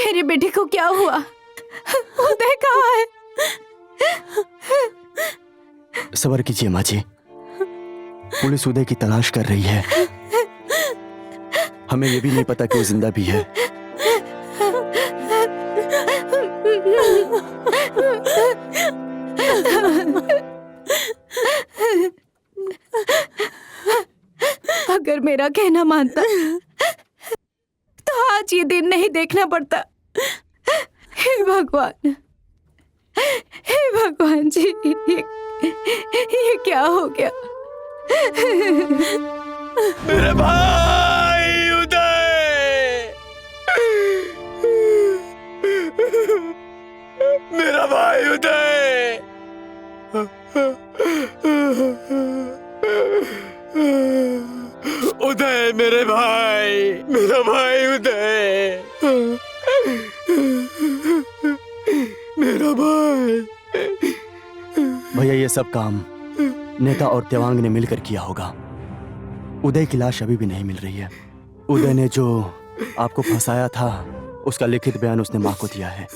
मेरे बेटे को क्या हुआ? उदय कहाँ है? सब्र कीजिए माँ जी, पुलिस उदय की तलाश कर रही है। हमें यह भी नहीं पता कि वो जिंदा भी है। अगर मेरा कहना मानता तो आज ये दिन नहीं देखना पड़ता। हे भगवान, हे भगवान जी, ये क्या हो गया? मेरे भाई उदय, मेरा भाई उदय, उदय मेरे भाई, मेरा भाई उदय, मेरा भाई। भैया ये सब काम नेता और तेवांग ने मिलकर किया होगा। उदय की लाश अभी भी नहीं मिल रही है। उदय ने जो आपको फंसाया था उसका लिखित बयान उसने मां को दिया है।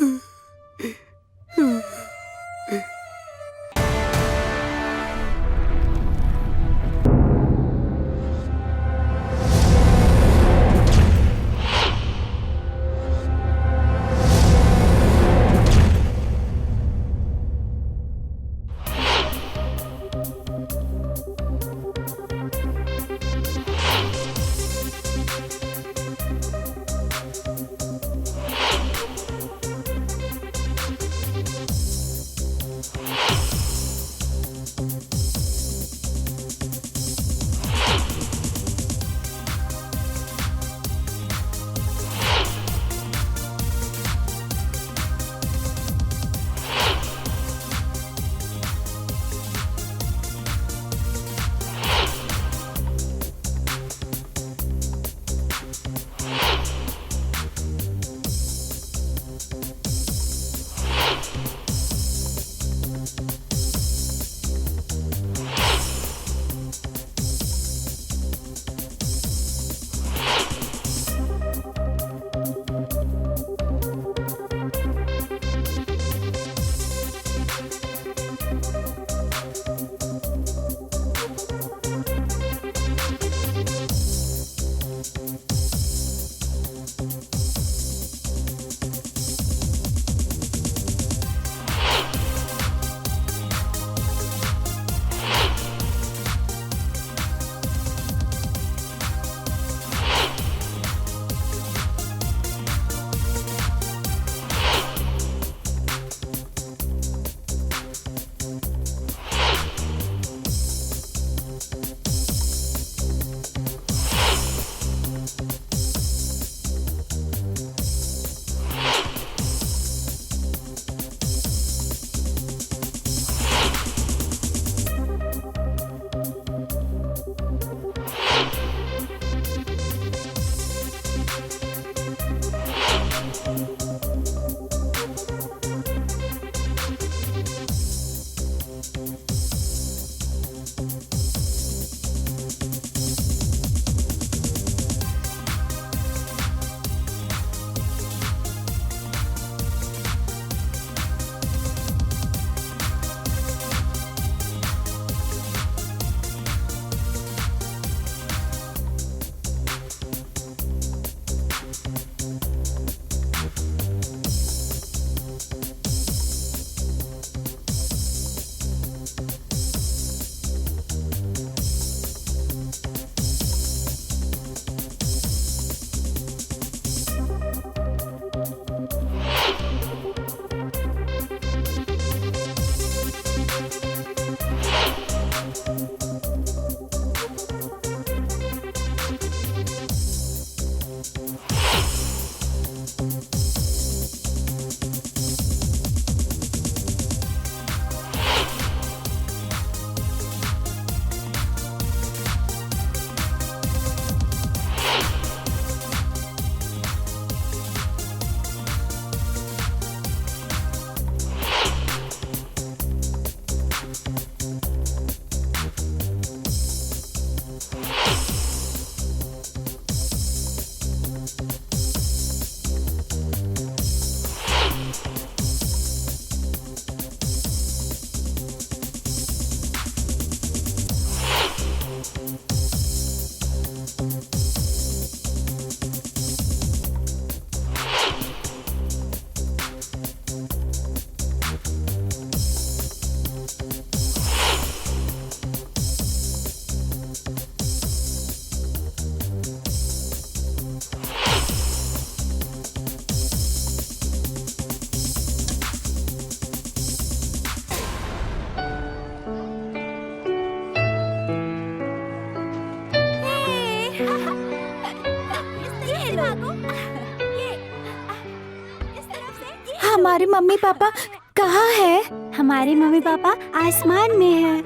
हमारे मम्मी पापा कहाँ है? हमारे मम्मी पापा आसमान में है।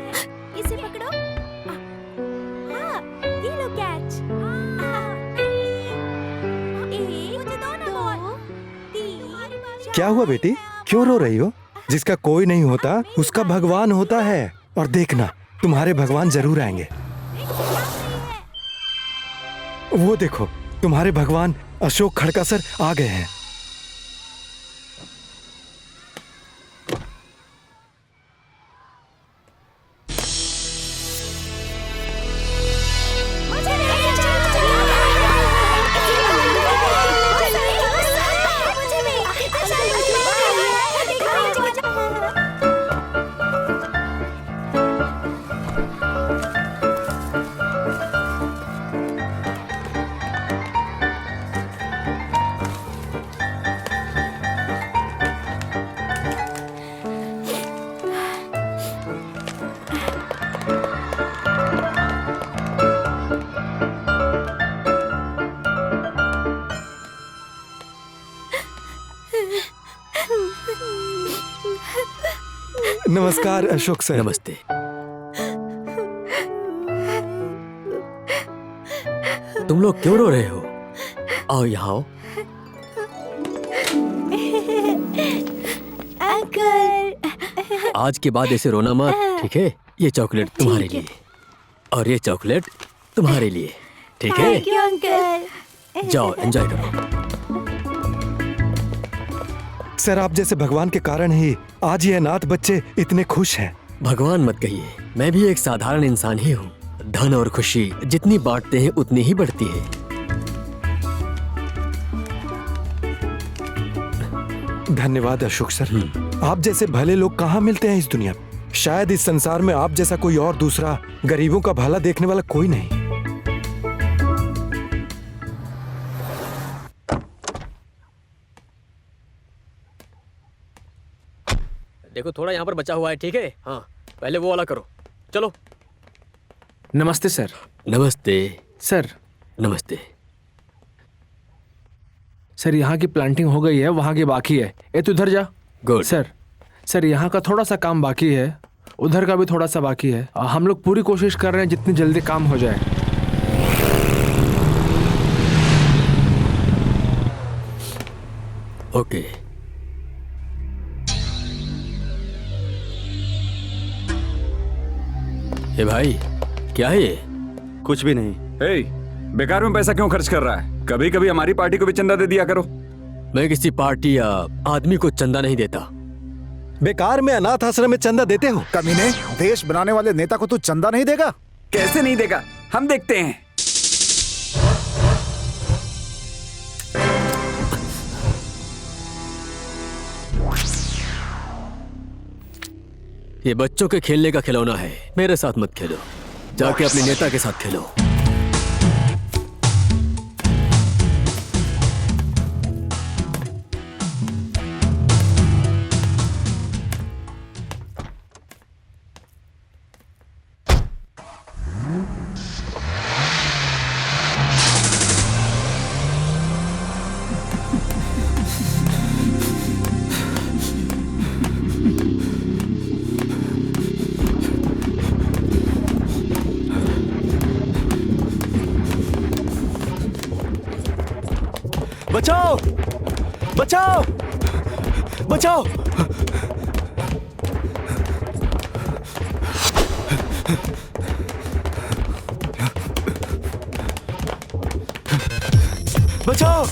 इसे पकड़ो। हाँ, ये लो कैच। मुझे दो ना बॉल। 3 क्या हुआ बेटी, क्यों रो रही हो? जिसका कोई नहीं होता उसका भगवान होता है। और देखना, तुम्हारे भगवान जरूर आएंगे। वो देखो, तुम्हारे भगवान अशोक खड़का सर आ गए हैं। नमस्कार अशोक सर। नमस्ते। तुम लोग क्यों रो रहे हो? आओ यहाँ आओ। अंकल, आज के बाद ऐसे रोना मत, ठीक है? ये चॉकलेट तुम्हारे लिए और ये चॉकलेट तुम्हारे लिए, ठीक है? Thank you uncle. जाओ एंजॉय करो। सर, आप जैसे भगवान के कारण ही आज ये अनाथ बच्चे इतने खुश हैं। भगवान मत कहिए, मैं भी एक साधारण इंसान ही हूँ। धन और खुशी जितनी बांटते हैं उतनी ही बढ़ती है। धन्यवाद अशोक सर। आप जैसे भले लोग कहाँ मिलते हैं इस दुनिया में। शायद इस संसार में आप जैसा कोई और दूसरा गरीबों का भला देखने वाला कोई नहीं। देखो थोड़ा यहाँ पर बचा हुआ है, ठीक है? हाँ, पहले वो वाला करो। चलो। नमस्ते सर। नमस्ते सर। नमस्ते सर, यहाँ की प्लांटिंग हो गई है, वहाँ की बाकी है। ए तू उधर जा। गुड। सर यहाँ का थोड़ा सा काम बाकी है, उधर का भी थोड़ा सा बाकी है। हम लोग पूरी कोशिश कर रहे हैं जितनी जल्दी काम हो जाए। ओके। ए भाई, क्या है ये? कुछ भी नहीं। ए, बेकार में पैसा क्यों खर्च कर रहा है? कभी कभी हमारी पार्टी को भी चंदा दे दिया करो। मैं किसी पार्टी या आदमी को चंदा नहीं देता। बेकार में अनाथ आश्रम में चंदा देते हो? कमीने, देश बनाने वाले नेता को तू चंदा नहीं देगा? कैसे नहीं देगा? हम देखते हैं। ये बच्चों के खेलने का खिलौना है, मेरे साथ मत खेलो। जाके अपने नेता के साथ खेलो। बचाओ! बचाओ! बचाओ! बचाओ!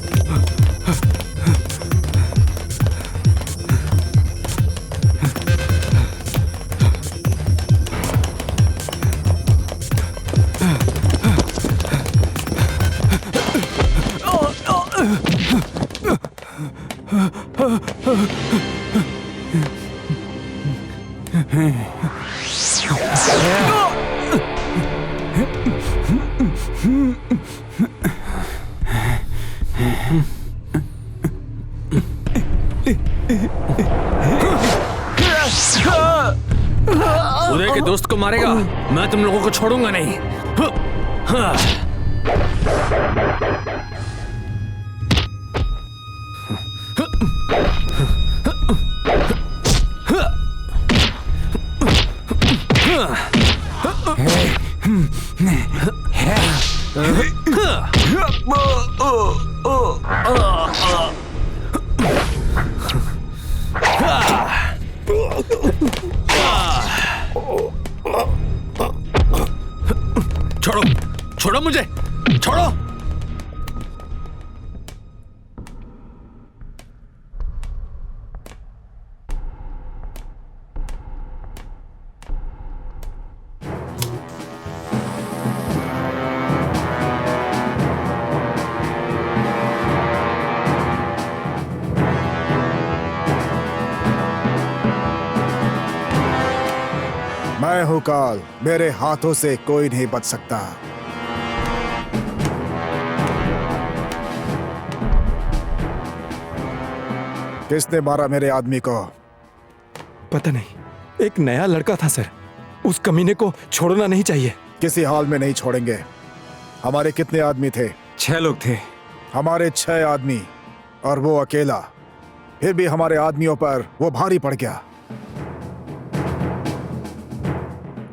उदय के दोस्त को मारेगा, मैं तुम लोगों को छोड़ूंगा नहीं। मैं हूं काल, मेरे हाथों से कोई नहीं बच सकता। किसने मारा मेरे आदमी को? पता नहीं, एक नया लड़का था सर। उस कमीने को छोड़ना नहीं चाहिए। किसी हाल में नहीं छोड़ेंगे। हमारे कितने आदमी थे? 6 लोग थे। हमारे 6 आदमी और वो अकेला। फिर भी हमारे आदमियों पर वो भारी पड़ गया।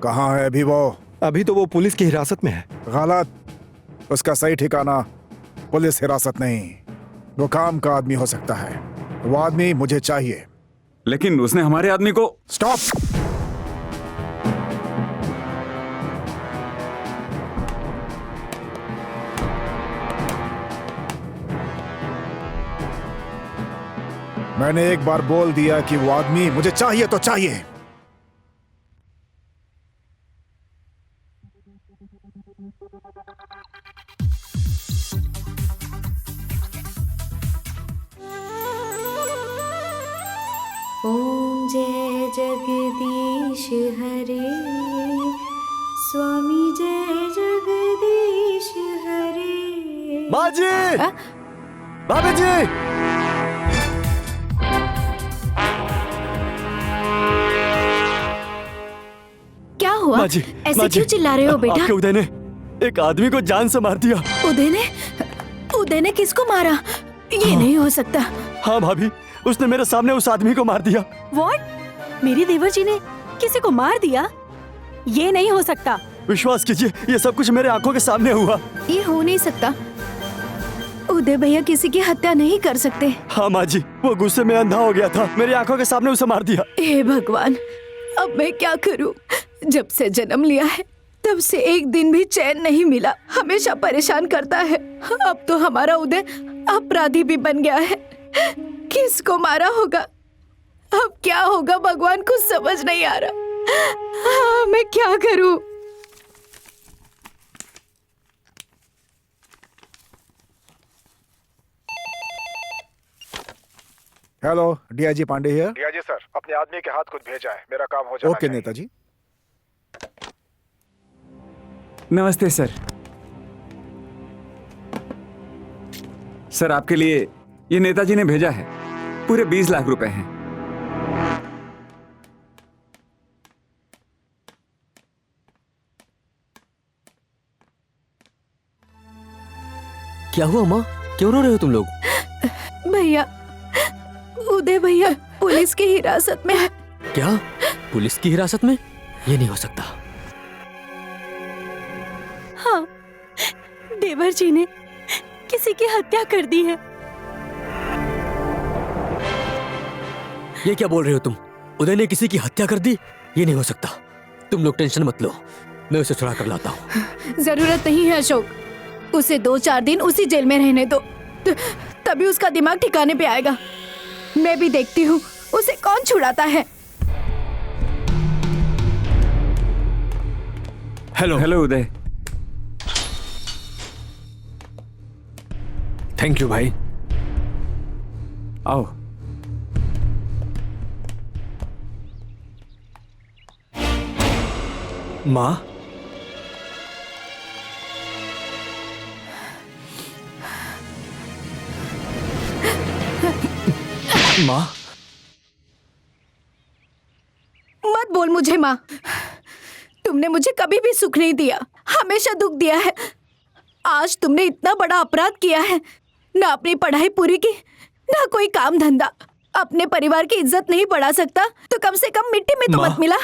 कहाँ है अभी वो? अभी तो वो पुलिस की हिरासत में है। गलत। उसका सही ठिकाना पुलिस हिरासत नहीं, वो काम का आदमी हो सकता है। वो आदमी मुझे चाहिए। लेकिन उसने हमारे आदमी को। स्टॉप। मैंने एक बार बोल दिया कि वो आदमी मुझे चाहिए तो चाहिए। ओम जय जगदीश हरे, स्वामी जय जगदीश हरे। माँ जी, भाभी जी, क्या हुआ? माँ जी, ऐसे माँ जी, क्यों चिल्ला रहे हो बेटा? आपके उदय ने एक आदमी को जान से मार दिया। उदय ने किसको मारा? ये नहीं हो सकता। हाँ भाभी, उसने मेरे सामने उस आदमी को मार दिया। व्हाट? मेरी देवर जी ने किसी को मार दिया? ये नहीं हो सकता। विश्वास कीजिए, ये सब कुछ मेरे आंखों के सामने हुआ। ये हो नहीं सकता। उदय भैया किसी की हत्या नहीं कर सकते। हाँ माँ जी, वो गुस्से में अंधा हो गया था, मेरी आंखों के सामने उसे मार दिया। हे भगवान, अब मैं क्या करूं? जब से जन्म लिया है तब से एक दिन भी चैन नहीं मिला, हमेशा परेशान करता है। अब तो हमारा उदय अपराधी भी बन गया है। किसको मारा होगा? अब क्या होगा भगवान, कुछ समझ नहीं आ रहा। हाँ, मैं क्या करूं? Hello, DIG Pandey here. DIG sir, अपने आदमी के हाथ खुद भेजा है, मेरा काम हो जाना चाहिए। ओके नेताजी। नमस्ते सर। सर, आपके लिए ये नेताजी ने भेजा है। पूरे 20 लाख रुपए हैं। क्या हुआ माँ, क्यों रो रहे हो तुम लोग? भैया, उदय भैया पुलिस की हिरासत में है। क्या? पुलिस की हिरासत में? ये नहीं हो सकता। हाँ, देवर जी ने किसी की हत्या कर दी है। ये क्या बोल रहे हो तुम? उदय ने किसी की हत्या कर दी? ये नहीं हो सकता। तुम लोग टेंशन मत लो, मैं उसे छुड़ा कर लाता हूँ। जरूरत नहीं है अशोक, उसे 2-4 दिन उसी जेल में रहने दो, तभी उसका दिमाग ठिकाने पे आएगा। मैं भी देखती हूँ उसे कौन छुड़ाता है। Hello. Hello Uday. Thank you भाई। आओ। माँ, माँ, मत बोल मुझे माँ। तुमने मुझे कभी भी सुख नहीं दिया, हमेशा दुख दिया है। आज तुमने इतना बड़ा अपराध किया है, ना अपनी पढ़ाई पूरी की, ना कोई काम धंधा। अपने परिवार की इज्जत नहीं बढ़ा सकता तो कम से कम मिट्टी में तो माँ, मत मिला।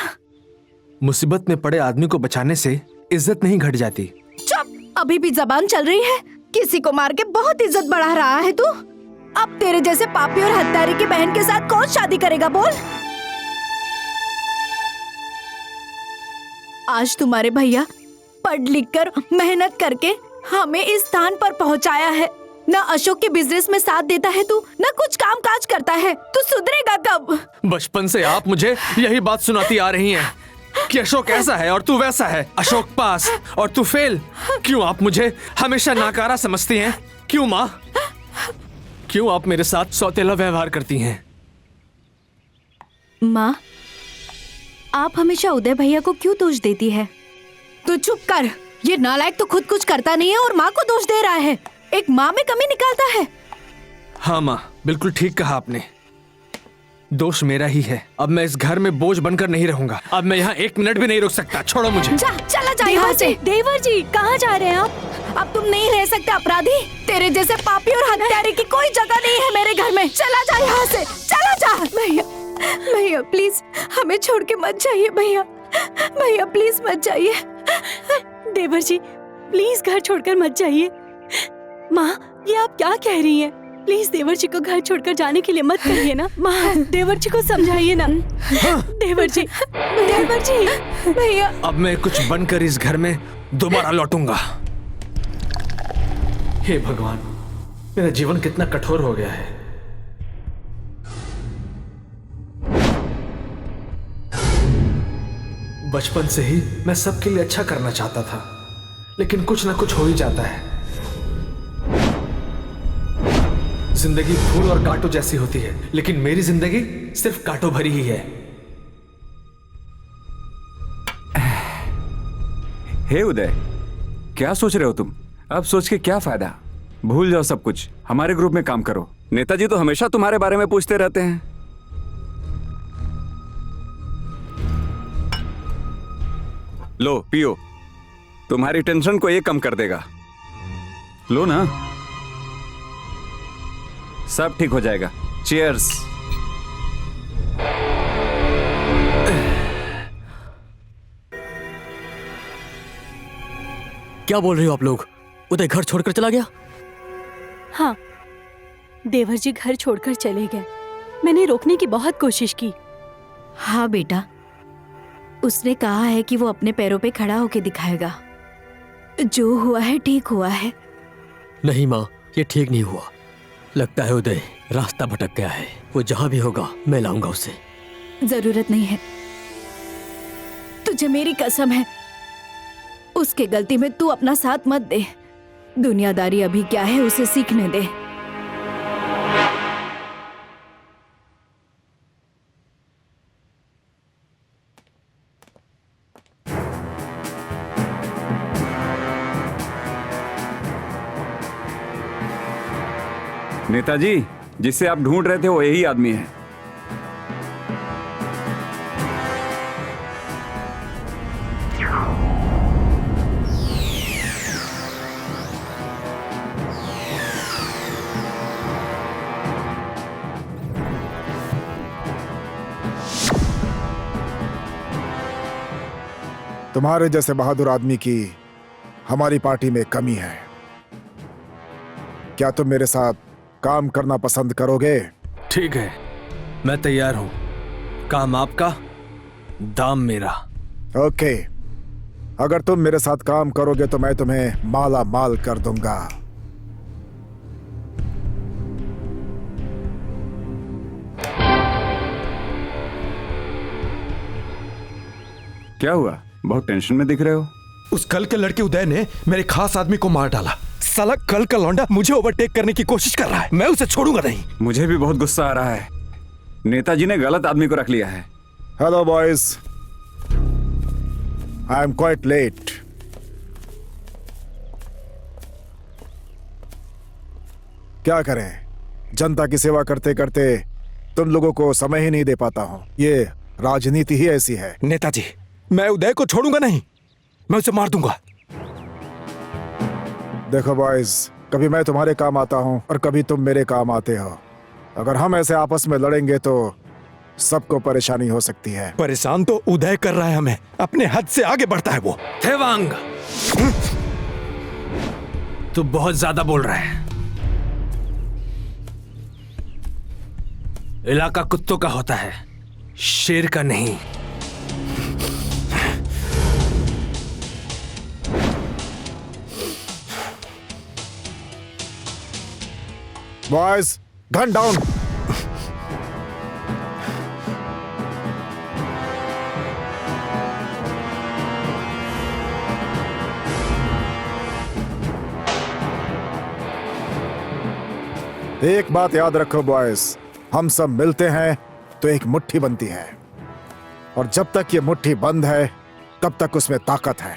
मुसीबत में पड़े आदमी को बचाने से इज्जत नहीं घट जाती। चुप, अभी भी जबान चल रही है। किसी को मार के बहुत इज्जत बढ़ा रहा है तू। अब तेरे जैसे पापी और हत्यारे की बहन के साथ कौन शादी करेगा बोल? आज तुम्हारे भैया पढ़ लिख कर मेहनत करके हमें इस स्थान पर पहुंचाया है। ना अशोक के बिजनेस में साथ देता है तू, ना कुछ काम काज करता है। तू सुधरेगा कब? बचपन से आप मुझे यही बात सुनाती आ रही हैं कि अशोक ऐसा है और तू वैसा है। अशोक पास और तू फेल। क्यों आप मुझे हमेशा नाकारा समझती हैं? क्यों माँ? क्यों आप मेरे साथ सौतेला व्यवहार करती हैं? माँ, आप हमेशा उदय भैया को क्यों दोष देती है? तू चुप कर। ये नालायक तो खुद कुछ करता नहीं है और माँ को दोष दे रहा है। एक माँ में कमी निकालता है। हाँ माँ, बिल्कुल ठीक कहा आपने। दोष मेरा ही है। अब मैं इस घर में बोझ बनकर नहीं रहूंगा। अब मैं यहाँ 1 मिनट भी नहीं रुक सकता। छोड़ो मुझे। जा, चला जा यहाँ से। देवर जी कहाँ जा रहे हैं आप? अब तुम नहीं रह सकते अपराधी। तेरे जैसे पापी और हत्यारे की कोई जगह नहीं है मेरे घर में। चला जा यहाँ से, चला जा। भैया, भैया प्लीज हमें छोड़ के मत जाइए। भैया, भैया प्लीज मत जाइए। देवर जी प्लीज घर छोड़कर मत जाइए। माँ, ये आप क्या कह रही हैं? प्लीज देवर जी को घर छोड़कर जाने के लिए मत कहिए ना। माँ, देवर जी को समझाइए ना। देवर जी, देवर जी। भैया, अब मैं कुछ बनकर इस घर में दोबारा लौटूंगा। हे भगवान, मेरा जीवन कितना कठोर हो गया है। बचपन से ही मैं सबके लिए अच्छा करना चाहता था, लेकिन कुछ ना कुछ हो ही जाता है। जिंदगी फूल और कांटों जैसी होती है, लेकिन मेरी जिंदगी सिर्फ कांटों भरी ही है। हे उदय, क्या सोच रहे हो तुम? अब सोच के क्या फायदा? भूल जाओ सब कुछ। हमारे ग्रुप में काम करो। नेताजी तो हमेशा तुम्हारे बारे में पूछते रहते हैं। लो पियो, तुम्हारी टेंशन को ये कम कर देगा। लो ना, सब ठीक हो जाएगा। चीयर्स। क्या बोल रहे हो आप लोग? उदय घर छोड़कर चला गया? हाँ, देवर जी घर छोड़कर चले गए। मैंने रोकने की बहुत कोशिश की। हाँ बेटा, उसने कहा है कि वो अपने पैरों पे खड़ा होके दिखाएगा। जो हुआ है ठीक हुआ है। नहीं माँ, ये ठीक नहीं हुआ। लगता है उदय रास्ता भटक गया है। वो जहां भी होगा मैं लाऊंगा उसे। जरूरत नहीं है। तुझे मेरी कसम है, उसके गलती में तू अपना साथ मत दे। दुनियादारी अभी क्या है उसे सीखने दे। नेताजी, जिसे आप ढूंढ रहे थे वो यही आदमी है। तुम्हारे जैसे बहादुर आदमी की हमारी पार्टी में कमी है। क्या तुम मेरे साथ काम करना पसंद करोगे? ठीक है, मैं तैयार हूं। काम आपका, दाम मेरा। ओके, अगर तुम मेरे साथ काम करोगे तो मैं तुम्हें माला माल कर दूंगा। क्या हुआ? बहुत टेंशन में दिख रहे हो। उस कल के लड़के उदय ने मेरे खास आदमी को मार डाला। साला कल का लौंडा मुझे ओवरटेक करने की कोशिश कर रहा है। मैं उसे छोड़ूंगा नहीं। मुझे भी बहुत गुस्सा आ रहा है। नेताजी ने गलत आदमी को रख लिया है। Hello boys, I am quite late. क्या करें, जनता की सेवा करते करते तुम लोगों को समय ही नहीं दे पाता हूं। ये राजनीति ही ऐसी है। नेताजी, मैं उदय को छोड़ूंगा नहीं। मैं उसे मार दूंगा। देखो बॉयज, कभी मैं तुम्हारे काम आता हूं और कभी तुम मेरे काम आते हो। अगर हम ऐसे आपस में लड़ेंगे तो सबको परेशानी हो सकती है। परेशान तो उदय कर रहा है हमें। अपने हद से आगे बढ़ता है वो। थेवांग, तू बहुत ज्यादा बोल रहा है। इलाका कुत्तों का होता है, शेर का नहीं। Boys, gun down. एक बात याद रखो बॉयज, हम सब मिलते हैं तो एक मुट्ठी बनती है। और जब तक ये मुट्ठी बंद है तब तक उसमें ताकत है।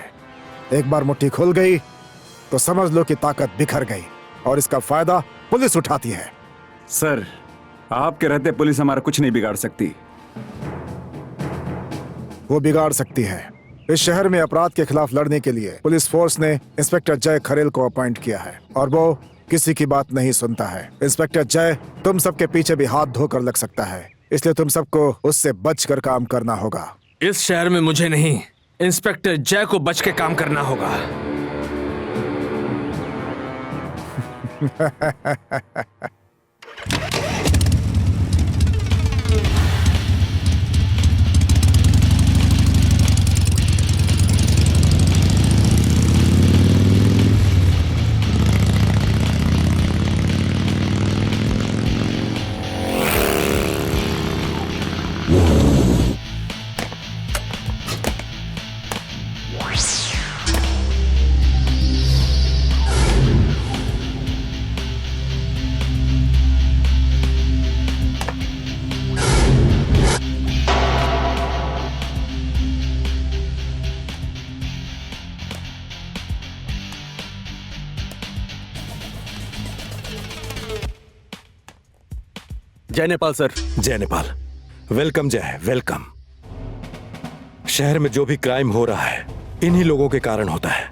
एक बार मुट्ठी खुल गई तो समझ लो कि ताकत बिखर गई और इसका फायदा पुलिस उठाती है। सर, आपके रहते पुलिस हमारा कुछ नहीं बिगाड़ सकती। वो बिगाड़ सकती है। इस शहर में अपराध के खिलाफ लड़ने के लिए पुलिस फोर्स ने इंस्पेक्टर जय खरेल को अपॉइंट किया है और वो किसी की बात नहीं सुनता है। इंस्पेक्टर जय तुम सबके पीछे भी हाथ धोकर लग सकता है, इसलिए तुम सबको उससे बचकर काम करना होगा। इस शहर में मुझे नहीं, इंस्पेक्टर जय को बच के काम करना होगा। जय नेपाल सर। जय नेपाल। वेलकम जय, वेलकम। शहर में जो भी क्राइम हो रहा है इन्हीं लोगों के कारण होता है।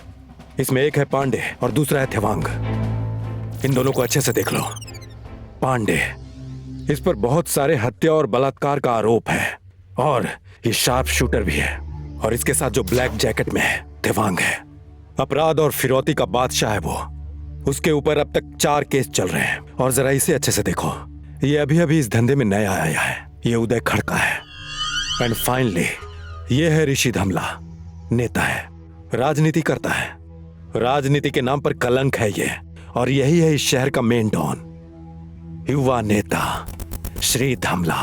इसमें एक है पांडे और दूसरा है थेवांग। इन दोनों को अच्छे से देख लो। पांडे, इस पर बहुत सारे हत्या और बलात्कार का आरोप है और ये शार्प शूटर भी है। और इसके साथ जो ब्लैक जैकेट में है थेवांग है। अपराध और फिरौती का बादशाह है वो। उसके ऊपर अब तक 4 केस चल रहे हैं। और जरा इसे अच्छे से देखो, ये अभी अभी इस धंधे में नया आया है। ये उदय खड़का है। एंड फाइनली ये है ऋषि धमला। नेता है, राजनीति करता है। राजनीति के नाम पर कलंक है ये। और यही है इस शहर का मेन डॉन, युवा नेता श्री धमला।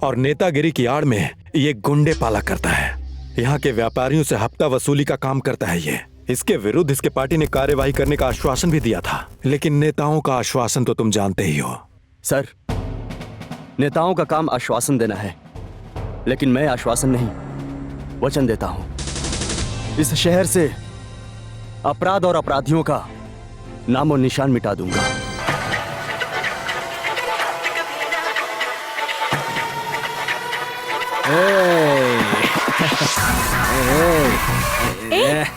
और नेतागिरी की आड़ में ये गुंडे पाला करता है। यहाँ के व्यापारियों से हफ्ता वसूली का काम करता है ये। इसके विरुद्ध इसके पार्टी ने कार्यवाही करने का आश्वासन भी दिया था, लेकिन नेताओं का आश्वासन तो तुम जानते ही हो। सर, नेताओं का काम आश्वासन देना है, लेकिन मैं आश्वासन नहीं, वचन देता हूं। इस शहर से अपराध और अपराधियों का नामो निशान मिटा दूंगा।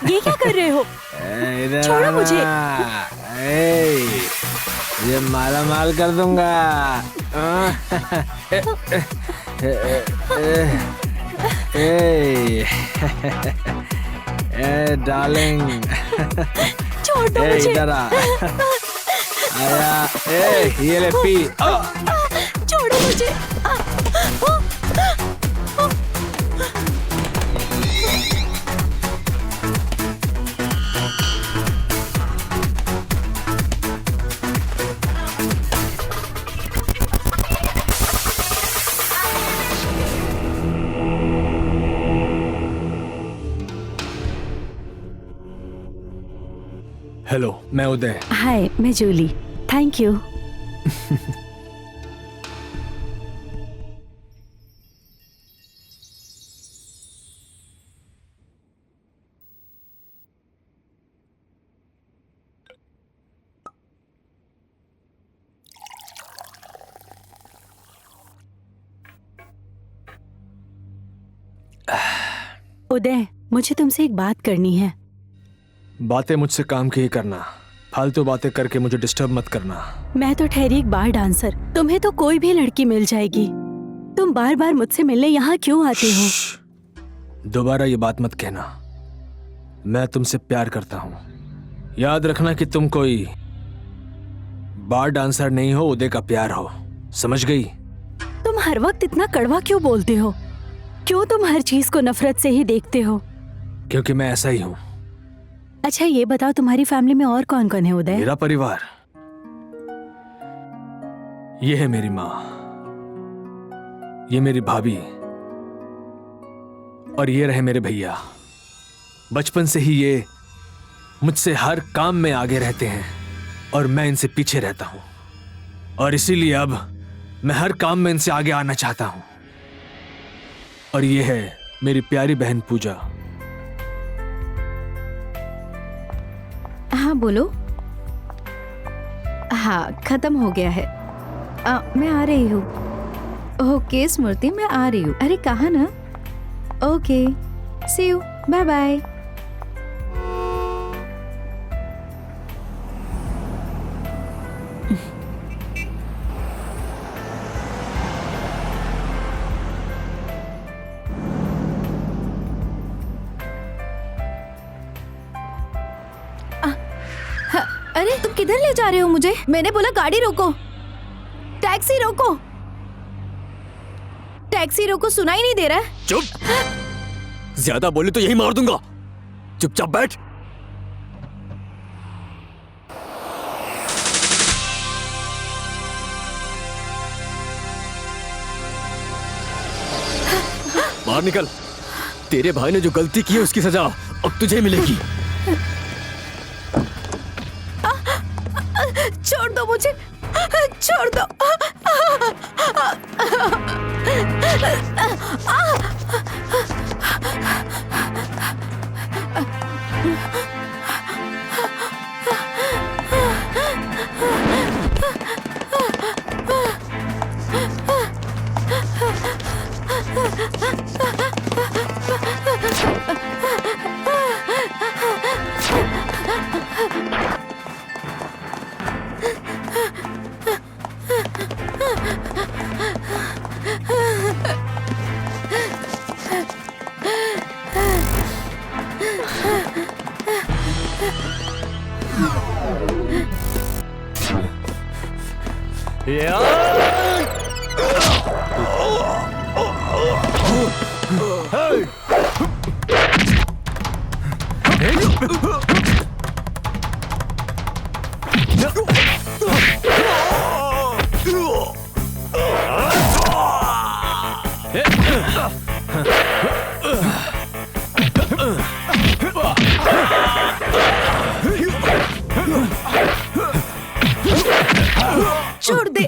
ये क्या कर रहे हो? छोड़ो मुझे। ये माला माल कर दूंगा। डार्लिंग, छोड़ दो मुझे। इधर आ। आया, ये ले पी। छोड़ो मुझे। हेलो, मैं उदय। हाय, मैं जूली। Thank you. उदय, मुझे तुमसे एक बात करनी है। बातें मुझसे काम की ही करना, फालतू बातें करके मुझे डिस्टर्ब मत करना। मैं तो ठहरी एक बार डांसर, तुम्हें तो कोई भी लड़की मिल जाएगी। तुम बार बार मुझसे मिलने यहाँ क्यों आते हो? दोबारा ये बात मत कहना। मैं तुमसे प्यार करता हूँ। याद रखना कि तुम कोई बार डांसर नहीं हो, उदय का प्यार हो। समझ गई? तुम हर वक्त इतना कड़वा क्यों बोलते हो? क्यों तुम हर चीज को नफरत से ही देखते हो? क्योंकि मैं ऐसा ही हूँ। अच्छा ये बताओ, तुम्हारी फैमिली में और कौन कौन है उदय? मेरा परिवार, ये है मेरी माँ, ये मेरी भाभी और ये रहे मेरे भैया। बचपन से ही ये मुझसे हर काम में आगे रहते हैं और मैं इनसे पीछे रहता हूं। और इसीलिए अब मैं हर काम में इनसे आगे आना चाहता हूं। और ये है मेरी प्यारी बहन पूजा। हाँ बोलो। हाँ खत्म हो गया है। मैं आ रही हूँ। ओके स्मृति, मैं आ रही हूँ। अरे कहा ना। Okay see you, bye bye. अरे तुम किधर ले जा रहे हो मुझे? मैंने बोला गाड़ी रोको, टैक्सी रोको, टैक्सी रोको। सुनाई नहीं दे रहा है? चुप, ज्यादा बोले तो यही मार दूंगा। चुपचाप बैठ। बाहर निकल। तेरे भाई ने जो गलती की है उसकी सजा अब तुझे मिलेगी। छोड़ दो मुझे, छोड़ दो। छोड़ दे,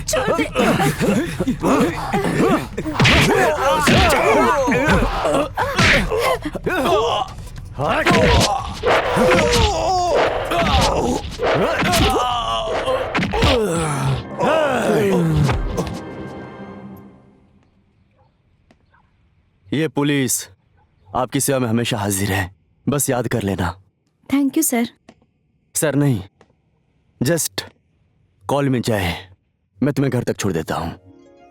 छोड़ दे। ये पुलिस आपकी सेवा में हमेशा हाजिर है, बस याद कर लेना। Thank you sir. सर नहीं, जस्ट कॉल में जाए, मैं तुम्हें घर तक छोड़ देता हूँ।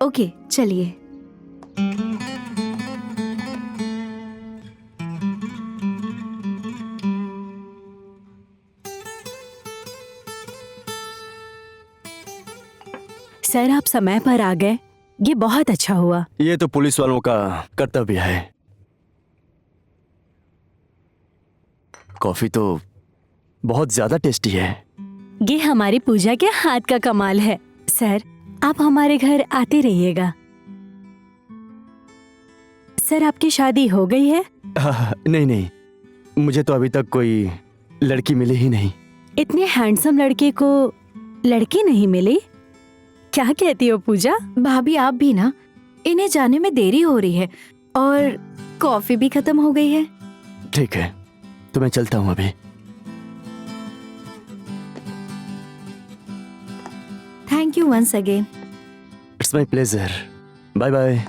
ओके चलिए। सर आप समय पर आ गए, ये बहुत अच्छा हुआ। ये तो पुलिस वालों का कर्तव्य है। कॉफी तो बहुत ज्यादा टेस्टी है। ये हमारी पूजा के हाथ का कमाल है। सर आप हमारे घर आते रहिएगा। सर आपकी शादी हो गई है? नहीं नहीं, मुझे तो अभी तक कोई लड़की मिली ही नहीं। इतने हैंडसम लड़के को लड़की नहीं मिली? क्या कहती हो पूजा? भाभी आप भी ना, इन्हें जाने में देरी हो रही है और कॉफी भी खत्म हो गई है। ठीक है, तो मैं चलता हूँ अभी। Thank you once again. It's my pleasure. Bye bye.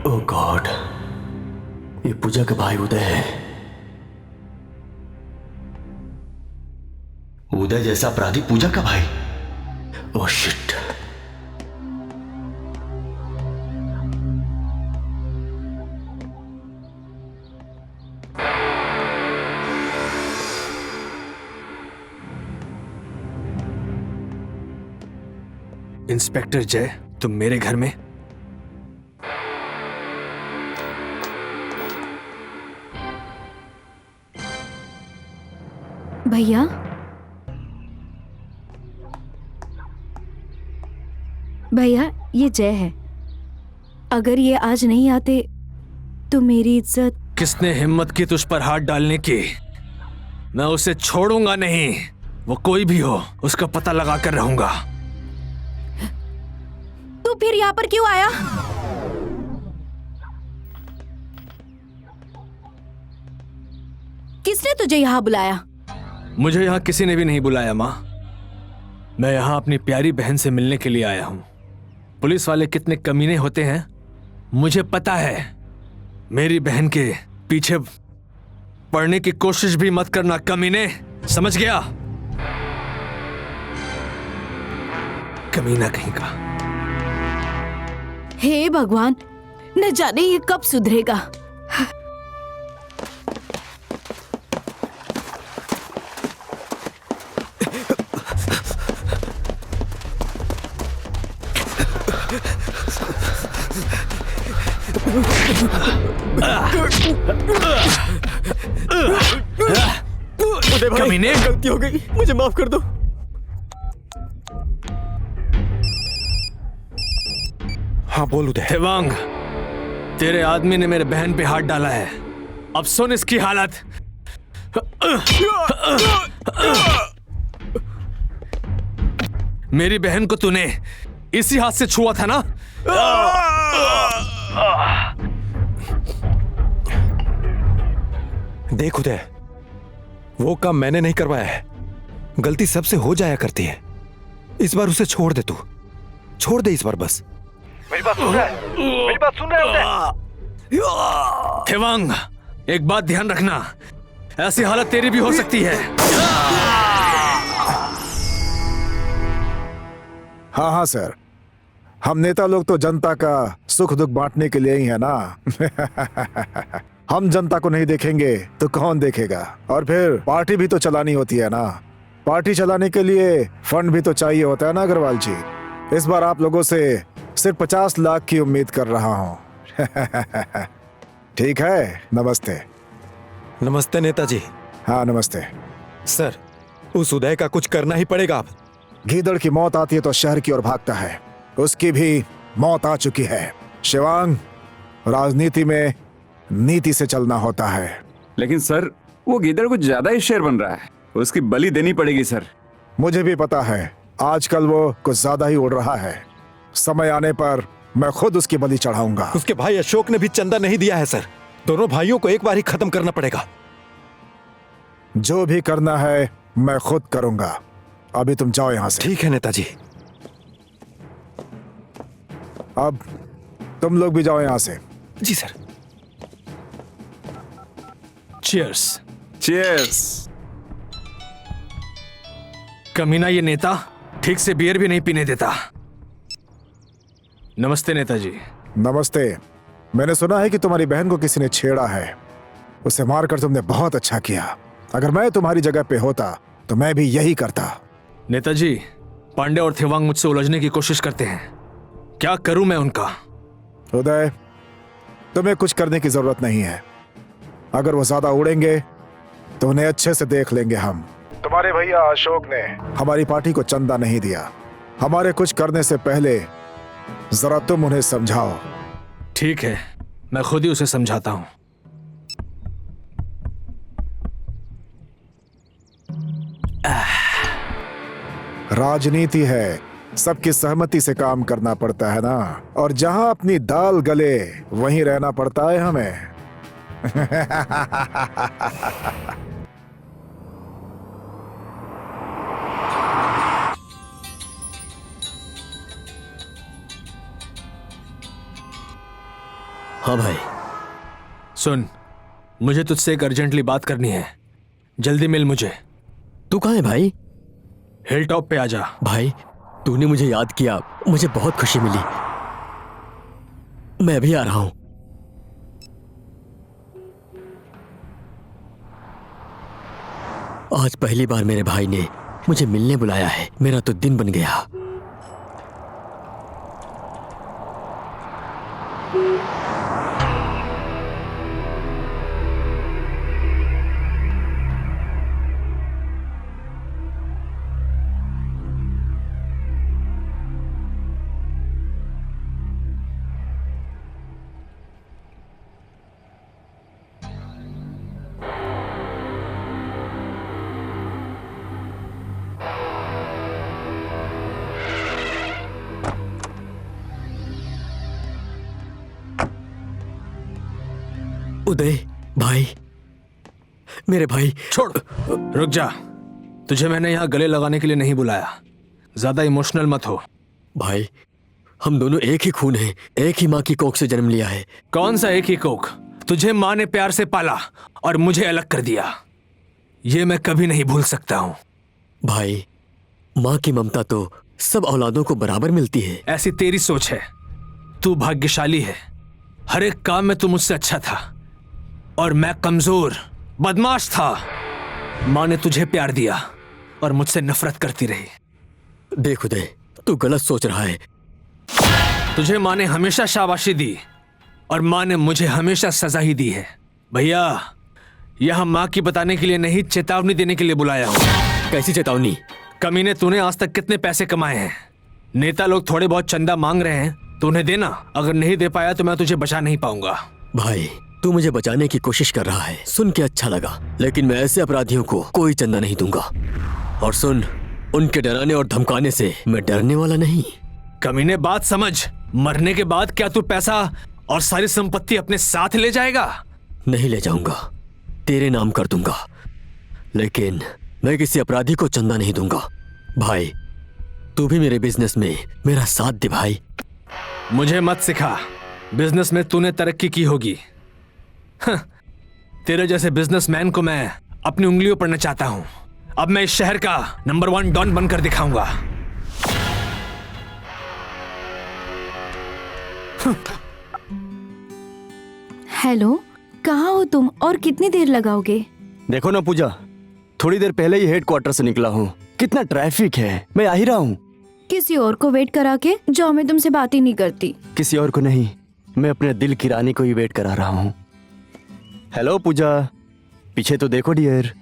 Oh God, ये पूजा का भाई उदय है। उदय जैसा अपराधी पूजा का भाई। Oh shit. इंस्पेक्टर जय, तुम मेरे घर में? भैया भैया, ये जय है। अगर ये आज नहीं आते तो मेरी इज्जत। किसने हिम्मत की तुझ पर हाथ डालने की? मैं उसे छोड़ूंगा नहीं। वो कोई भी हो, उसका पता लगा कर रहूंगा। तू फिर यहाँ पर क्यों आया? किसने तुझे यहाँ बुलाया? मुझे यहाँ किसी ने भी नहीं बुलाया माँ। मैं यहाँ अपनी प्यारी बहन से मिलने के लिए आया हूँ। पुलिस वाले कितने कमीने होते हैं मुझे पता है। मेरी बहन के पीछे पड़ने की कोशिश भी मत करना कमीने, समझ गया? कमीना कहीं का। हे भगवान, न जाने ये कब सुधरेगा। उदय भाई, कमीने! गलती हो गई, मुझे माफ कर दो। हाँ बोल उदय। थेवांग, तेरे आदमी ने मेरे बहन पे हाथ डाला है। अब सुन इसकी हालत। मेरी बहन को तूने इसी हाथ से छुआ था ना? देख उदय, वो काम मैंने नहीं करवाया है। गलती सबसे हो जाया करती है। इस बार उसे छोड़ दे, तू छोड़ दे इस बार बस। मेरी बात सुन रहा है? मेरी बात सुन रहा है? थेवांग, एक बात ध्यान रखना, ऐसी हालत तेरी भी हो सकती है। हाँ हाँ सर, हम नेता लोग तो जनता का सुख दुख बांटने के लिए ही है ना। हम जनता को नहीं देखेंगे तो कौन देखेगा? और फिर पार्टी भी तो चलानी होती है ना। पार्टी चलाने के लिए फंड भी तो चाहिए होता है ना अग्रवाल जी। इस बार आप लोगों से सिर्फ 50 लाख की उम्मीद कर रहा हूँ। ठीक है, नमस्ते। नमस्ते नेताजी। हाँ नमस्ते। सर, उस उदय का कुछ करना ही पड़ेगा अब। गीदड़ की मौत आती है तो शहर की ओर भागता है, उसकी भी मौत आ चुकी है। शिवांग, राजनीति में नीति से चलना होता है। लेकिन सर, वो गीदड़ कुछ ज्यादा ही शेर बन रहा है, उसकी बलि देनी पड़ेगी सर। मुझे भी पता है, आजकल वो कुछ ज्यादा ही उड़ रहा है। समय आने पर मैं खुद उसकी बलि चढ़ाऊंगा। उसके भाई अशोक ने भी चंदा नहीं दिया है सर। दोनों भाइयों को एक बार ही खत्म करना पड़ेगा। जो भी करना है मैं खुद करूंगा। अभी तुम जाओ यहां से। ठीक है नेताजी। अब तुम लोग भी जाओ यहां से। जी सर। चीयर्स। चीयर्स। कमीना ये नेता ठीक से बियर भी नहीं पीने देता। नमस्ते नेताजी। नमस्ते। मैंने सुना है कि तुम्हारी बहन को किसी ने छेड़ा है। उसे मारकर तुमने बहुत अच्छा किया। अगर मैं तुम्हारी जगह पे होता तो मैं भी यही करता। नेताजी, पांडे और थेवांग मुझसे उलझने की कोशिश करते हैं। क्या करूं मैं उनका? उदय, तुम्हें कुछ करने की जरूरत नहीं है। अगर वो ज्यादा उड़ेंगे तो उन्हें अच्छे से देख लेंगे हम। तुम्हारे भैया अशोक ने हमारी पार्टी को चंदा नहीं दिया। हमारे कुछ करने से पहले जरा तुम उन्हें समझाओ। ठीक है, मैं खुद ही उसे समझाता हूं। राजनीति है, सबकी सहमति से काम करना पड़ता है ना। और जहां अपनी दाल गले वहीं रहना पड़ता है हमें। हाँ भाई। सुन, मुझे तुझसे एक अर्जेंटली बात करनी है। जल्दी मिल मुझे। तू कहाँ है भाई? हिल टॉप पे आजा। भाई, तूने मुझे याद किया, मुझे बहुत खुशी मिली। मैं भी आ रहा हूं। आज पहली बार मेरे भाई ने मुझे मिलने बुलाया है। मेरा तो दिन बन गया। उदय भाई, मेरे भाई। छोड़, रुक जा। तुझे मैंने यहाँ गले लगाने के लिए नहीं बुलाया। ज्यादा इमोशनल मत हो। भाई, हम दोनों एक ही खून हैं, एक ही माँ की कोख से जन्म लिया है। कौन सा एक ही कोख? तुझे माँ ने प्यार से पाला और मुझे अलग कर दिया। ये मैं कभी नहीं भूल सकता हूँ। भाई, माँ की ममता तो सब औलादों को बराबर मिलती है। ऐसी तेरी सोच है। तू भाग्यशाली है। हर एक काम में तू मुझसे अच्छा था और मैं कमजोर बदमाश था। माँ ने तुझे प्यार दिया और मुझसे नफरत करती रही। देख उदय, तू गलत सोच रहा है। तुझे माँ ने हमेशा शाबाशी दी और माँ ने मुझे हमेशा सजा ही दी है। भैया, यह माँ की बताने के लिए नहीं, चेतावनी देने के लिए बुलाया हूँ। कैसी चेतावनी? कमीने, तूने आज तक कितने पैसे कमाए हैं? नेता लोग थोड़े बहुत चंदा मांग रहे हैं तो उन्हें देना। अगर नहीं दे पाया तो मैं तुझे बचा नहीं पाऊंगा। भाई, तू मुझे बचाने की कोशिश कर रहा है, सुन के अच्छा लगा, लेकिन मैं ऐसे अपराधियों को कोई चंदा नहीं दूंगा। और सुन, उनके डराने और धमकाने से मैं डरने वाला नहीं। कमीने, बात समझ। मरने के बाद क्या तू पैसा और सारी संपत्ति अपने साथ ले जाएगा? नहीं ले जाऊंगा, तेरे नाम कर दूंगा, लेकिन मैं किसी अपराधी को चंदा नहीं दूंगा। भाई, तू भी मेरे बिजनेस में मेरा साथ दे भाई। मुझे मत सिखा। बिजनेस में तूने तरक्की की होगी। तेरे जैसे बिजनेसमैन को मैं अपनी उंगलियों पर नचाता हूं। अब मैं इस शहर का नंबर 1 डॉन बनकर दिखाऊंगा। हेलो, कहाँ हो तुम और कितनी देर लगाओगे? देखो ना पूजा, थोड़ी देर पहले ही हेडक्वार्टर से निकला हूँ। कितना ट्रैफिक है, मैं आ ही रहा हूँ। किसी और को वेट करा के जाओ, मैं तुमसे बात ही नहीं करती। किसी और को नहीं, मैं अपने दिल की रानी को ही वेट करा रहा हूँ। हेलो पूजा, पीछे तो देखो डियर।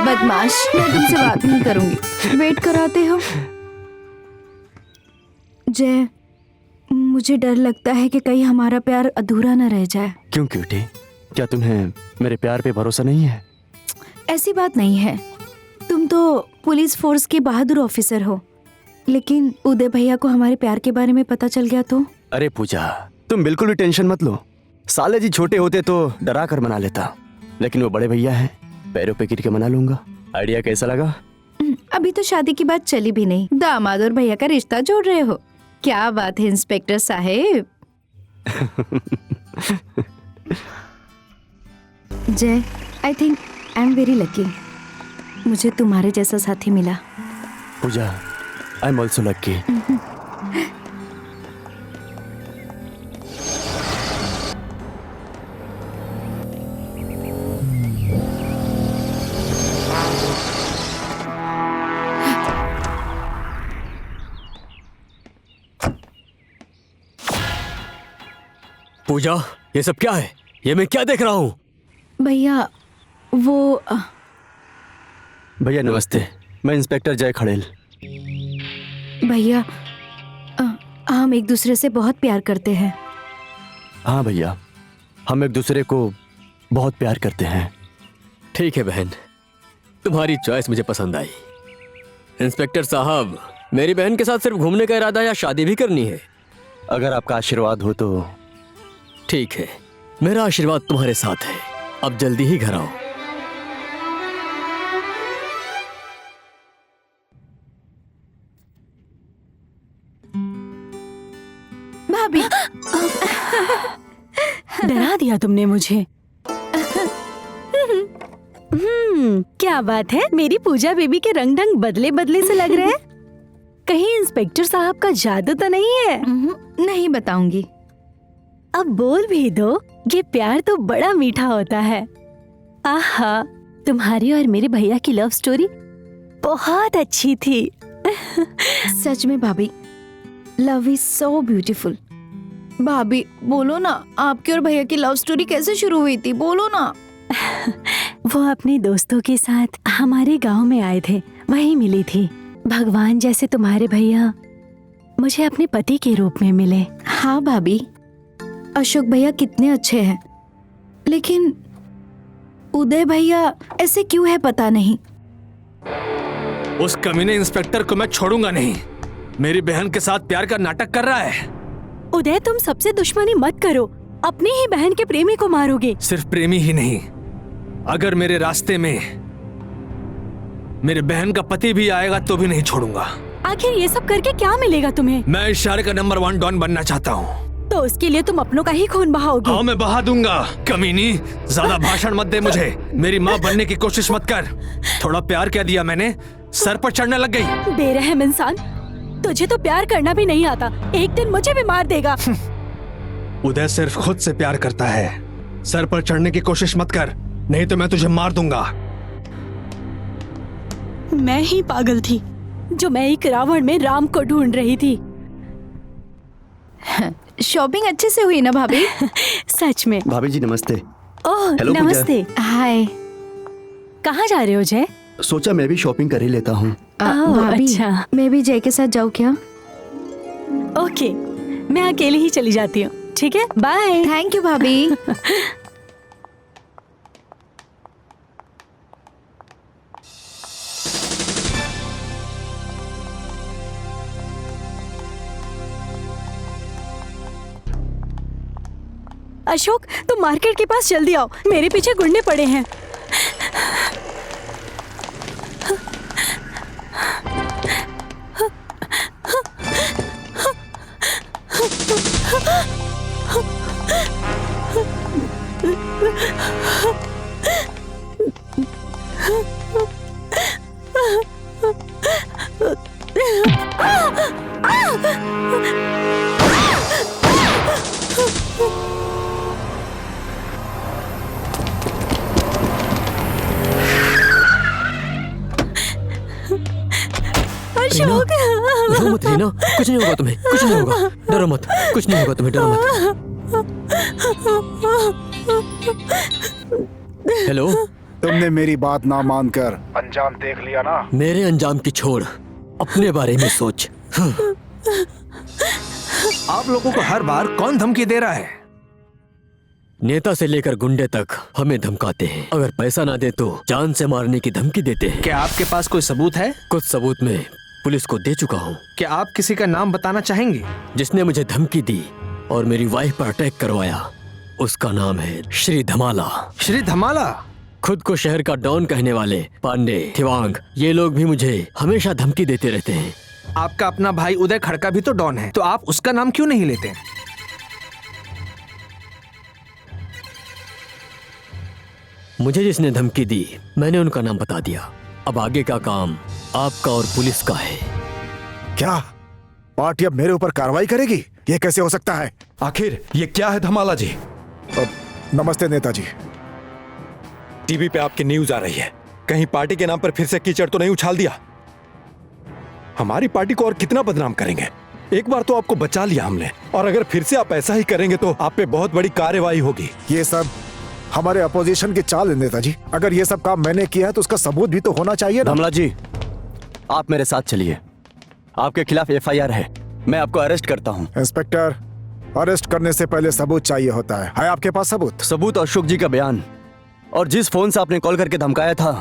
बदमाश, मैं तुमसे बात नहीं करूंगी। वेट कराते हो। जय, मुझे डर लगता है कि कहीं हमारा प्यार अधूरा न रह जाए। क्यों क्यूटी, क्या तुम्हें मेरे प्यार पे भरोसा नहीं है? ऐसी बात नहीं है। तुम तो पुलिस फोर्स के बहादुर ऑफिसर हो, लेकिन उदय भैया को हमारे प्यार के बारे में पता चल गया तो? अरे पूजा, तुम बिल्कुल भी टेंशन मत लो। साले जी छोटे होते तो डरा कर मना लेता, लेकिन वो बड़े भैया हैं, पैरों पे गिर के मना लूंगा। आइडिया कैसा लगा? अभी तो शादी की बात चली भी नहीं, दामाद और भैया का रिश्ता जोड़ रहे हो। क्या बात है इंस्पेक्टर साहेब। जय, I think I am very lucky. मुझे तुम्हारे जैसा साथी मिला। पूजा, आई एम ऑल्सो लकी। पूजा, ये सब क्या है? ये मैं क्या देख रहा हूँ? भैया, वो भैया नमस्ते, मैं इंस्पेक्टर जय खड़ेल। भैया, हम एक दूसरे से बहुत प्यार करते हैं। हाँ भैया, हम एक दूसरे को बहुत प्यार करते हैं। ठीक है बहन, तुम्हारी चॉइस मुझे पसंद आई। इंस्पेक्टर साहब, मेरी बहन के साथ सिर्फ घूमने का इरादा या शादी भी करनी है? अगर आपका आशीर्वाद हो तो। ठीक है, मेरा आशीर्वाद तुम्हारे साथ है। अब जल्दी ही घर आओ। भाभी, डरा दिया तुमने मुझे। क्या बात है, मेरी पूजा बेबी के रंग ढंग बदले बदले से लग रहे हैं। कहीं इंस्पेक्टर साहब का जादू तो नहीं है? नहीं बताऊंगी। अब बोल भी दो, ये प्यार तो बड़ा मीठा होता है। आहा, तुम्हारी और मेरे भैया की लव स्टोरी बहुत अच्छी थी। सच में भाभी, लव इज सो ब्यूटीफुल। भाभी बोलो ना, आपकी और भैया की लव स्टोरी कैसे शुरू हुई थी? बोलो ना। वो अपने दोस्तों के साथ हमारे गांव में आए थे, वहीं मिली थी। भगवान जैसे तुम्हारे भैया मुझे अपने पति के रूप में मिले। हाँ भाभी, अशोक भैया कितने अच्छे हैं, लेकिन उदय भैया ऐसे क्यों है पता नहीं। उस कमीने इंस्पेक्टर को मैं छोड़ूंगा नहीं। मेरी बहन के साथ प्यार का नाटक कर रहा है। उदय, तुम सबसे दुश्मनी मत करो, अपनी ही बहन के प्रेमी को मारोगे। सिर्फ प्रेमी ही नहीं, अगर मेरे रास्ते में मेरे बहन का पति भी आएगा तो भी नहीं छोड़ूंगा। आखिर ये सब करके क्या मिलेगा तुम्हें? मैं इस शहर का नंबर 1 डॉन बनना चाहता हूँ। तो उसके लिए तुम अपनों का ही खून बहाओगे। हाँ, मैं बहा दूंगा। कमीनी, ज्यादा भाषण मत दे मुझे। मेरी माँ बनने की कोशिश मत कर। थोड़ा प्यार क्या दिया मैंने, सर पर चढ़ने लग गई। बेरहम इंसान, तुझे तो प्यार करना भी नहीं आता, एक दिन मुझे भी मार देगा। उदय सिर्फ खुद से प्यार करता है। सर पर चढ़ने की कोशिश मत कर, नहीं तो मैं तुझे मार दूंगा। मैं ही पागल थी जो मैं एक रावण में राम को ढूंढ रही थी। शॉपिंग अच्छे से हुई ना भाभी? सच में। भाभी जी नमस्ते। ओह हेलो, पूजा। नमस्ते। हाय। कहाँ जा रहे हो जय? सोचा मैं भी शॉपिंग कर ही लेता हूँ। भाभी, अच्छा। मैं भी जय के साथ जाऊँ क्या? ओके, मैं अकेले ही चली जाती हूँ। ठीक है, बाय। थैंक यू भाभी। अशोक, तुम मार्केट के पास जल्दी आओ, मेरे पीछे गुंडे पड़े हैं। अशोक, रो मत रीना, कुछ नहीं होगा तुम्हें, कुछ नहीं होगा। डरो मत, कुछ नहीं होगा तुम्हें, डरो मत। हेलो, तुमने मेरी बात ना मानकर अंजाम देख लिया ना। मेरे अंजाम की छोड़, अपने बारे में सोच। आप लोगों को हर बार कौन धमकी दे रहा है? नेता से लेकर गुंडे तक हमें धमकाते हैं। अगर पैसा ना दे तो जान से मारने की धमकी देते हैं। क्या आपके पास कोई सबूत है? कुछ सबूत में पुलिस को दे चुका हूँ। क्या आप किसी का नाम बताना चाहेंगे? जिसने मुझे धमकी दी और मेरी वाइफ पर अटैक करवाया, उसका नाम है श्री धमाला। श्री धमाला? खुद को शहर का डॉन कहने वाले पांडे, थिवांग, ये लोग भी मुझे हमेशा धमकी देते रहते हैं। आपका अपना भाई उदय खड़का भी तो डॉन है, तो आप उसका नाम क्यों नहीं लेते? मुझे जिसने धमकी दी, मैंने उनका नाम बता दिया। अब आगे का काम आपका और पुलिस का है। क्या पार्टी अब मेरे ऊपर कार्रवाई करेगी? ये कैसे हो सकता है? आखिर ये क्या है धमाला जी? नमस्ते नेताजी। टीवी पे आपकी न्यूज आ रही है, कहीं पार्टी के नाम पर फिर से कीचड़ तो नहीं उछाल दिया? हमारी पार्टी को और कितना बदनाम करेंगे? एक बार तो आपको बचा लिया हमने, और अगर फिर से आप ऐसा ही करेंगे तो आप पे बहुत बड़ी कार्रवाई होगी। ये सब हमारे अपोजिशन की चाल है नेताजी। अगर ये सब काम मैंने किया है तो उसका सबूत भी तो होना चाहिए ना। धमला जी, आप मेरे साथ चलिए। आपके खिलाफ एफआईआर है, मैं आपको अरेस्ट करता हूँ। इंस्पेक्टर, अरेस्ट करने से पहले सबूत चाहिए होता है आपके पास सबूत? सबूत अशोक जी का बयान और जिस फोन से आपने कॉल करके धमकाया था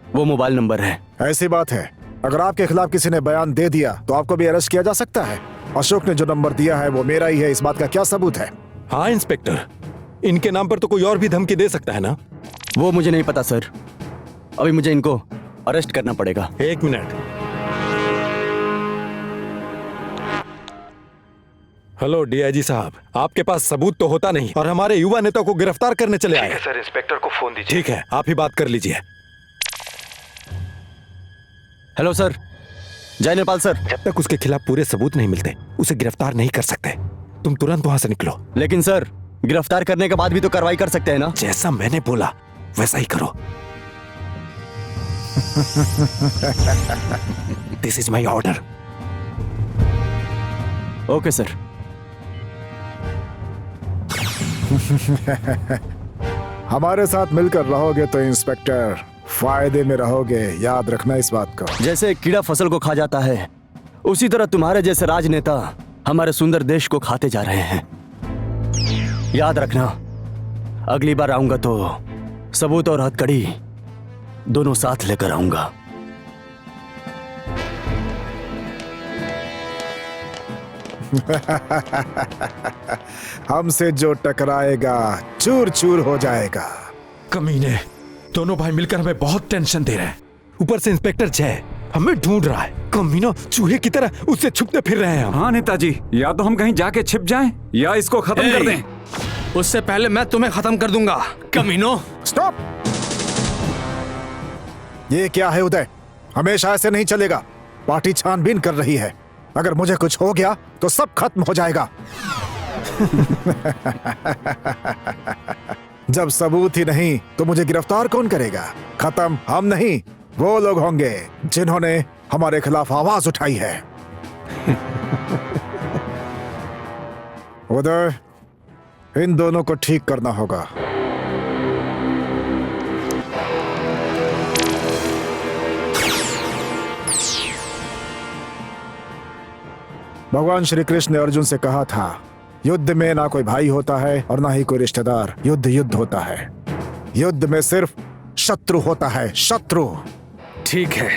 वो मोबाइल नंबर है। ऐसी बात है, अगर आपके खिलाफ किसी ने बयान दे दिया तो आपको भी अरेस्ट किया जा सकता है। अशोक ने जो नंबर दिया है वो मेरा ही है, इस बात का क्या सबूत है? हाँ इंस्पेक्टर, इनके नाम पर तो कोई और भी धमकी दे सकता है ना? वो मुझे नहीं पता सर, अभी मुझे इनको अरेस्ट करना पड़ेगा। एक मिनट। हेलो डीआईजी साहब, आपके पास सबूत तो होता नहीं और हमारे युवा नेता को गिरफ्तार करने चले आए। सर, इंस्पेक्टर को फोन दीजिए। ठीक है, आप ही बात कर लीजिए। हेलो सर, जय नेपाल सर। जब तक उसके खिलाफ पूरे सबूत नहीं मिलते उसे गिरफ्तार नहीं कर सकते। तुम तुरंत वहां से निकलो। लेकिन सर, गिरफ्तार करने के बाद भी तो कार्रवाई कर सकते हैं ना? जैसा मैंने बोला वैसा ही करो। This is my order. Okay sir. हमारे साथ मिलकर रहोगे तो इंस्पेक्टर फायदे में रहोगे, याद रखना इस बात को। जैसे एक कीड़ा फसल को खा जाता है, उसी तरह तुम्हारे जैसे राजनेता हमारे सुंदर देश को खाते जा रहे हैं। याद रखना, अगली बार आऊंगा तो सबूत और हथकड़ी दोनों साथ लेकर आऊंगा। हमसे जो टकराएगा चूर चूर हो जाएगा। कमीने, दोनों भाई मिलकर हमें बहुत टेंशन दे रहे हैं। ऊपर से इंस्पेक्टर जय हमें ढूंढ रहा है। कमीना, चूहे की तरह उससे छुपते फिर रहे हैं हम। हाँ नेताजी, या तो हम कहीं जाके छिप जाएं या इसको खत्म कर दें। उससे पहले मैं तुम्हें खत्म कर दूंगा कमीनो। स्टॉप! ये क्या है उदय? हमेशा ऐसे नहीं चलेगा। पार्टी छानबीन कर रही है। अगर मुझे कुछ हो गया तो सब खत्म हो जाएगा। जब सबूत ही नहीं तो मुझे गिरफ्तार कौन करेगा? खत्म हम नहीं, वो लोग होंगे जिन्होंने हमारे खिलाफ आवाज उठाई है। उदय, इन दोनों को ठीक करना होगा। भगवान श्री कृष्ण ने अर्जुन से कहा था, युद्ध में ना कोई भाई होता है और ना ही कोई रिश्तेदार। युद्ध युद्ध होता है। युद्ध में सिर्फ शत्रु होता है, शत्रु। ठीक है,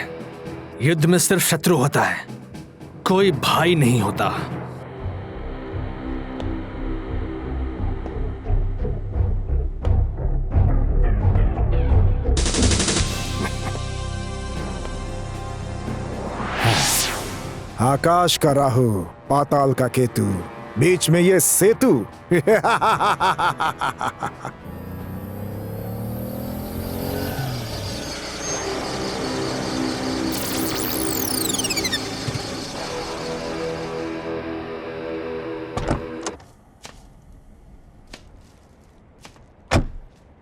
युद्ध में सिर्फ शत्रु होता है, कोई भाई नहीं होता। आकाश का राहु, पाताल का केतु, बीच में ये सेतु।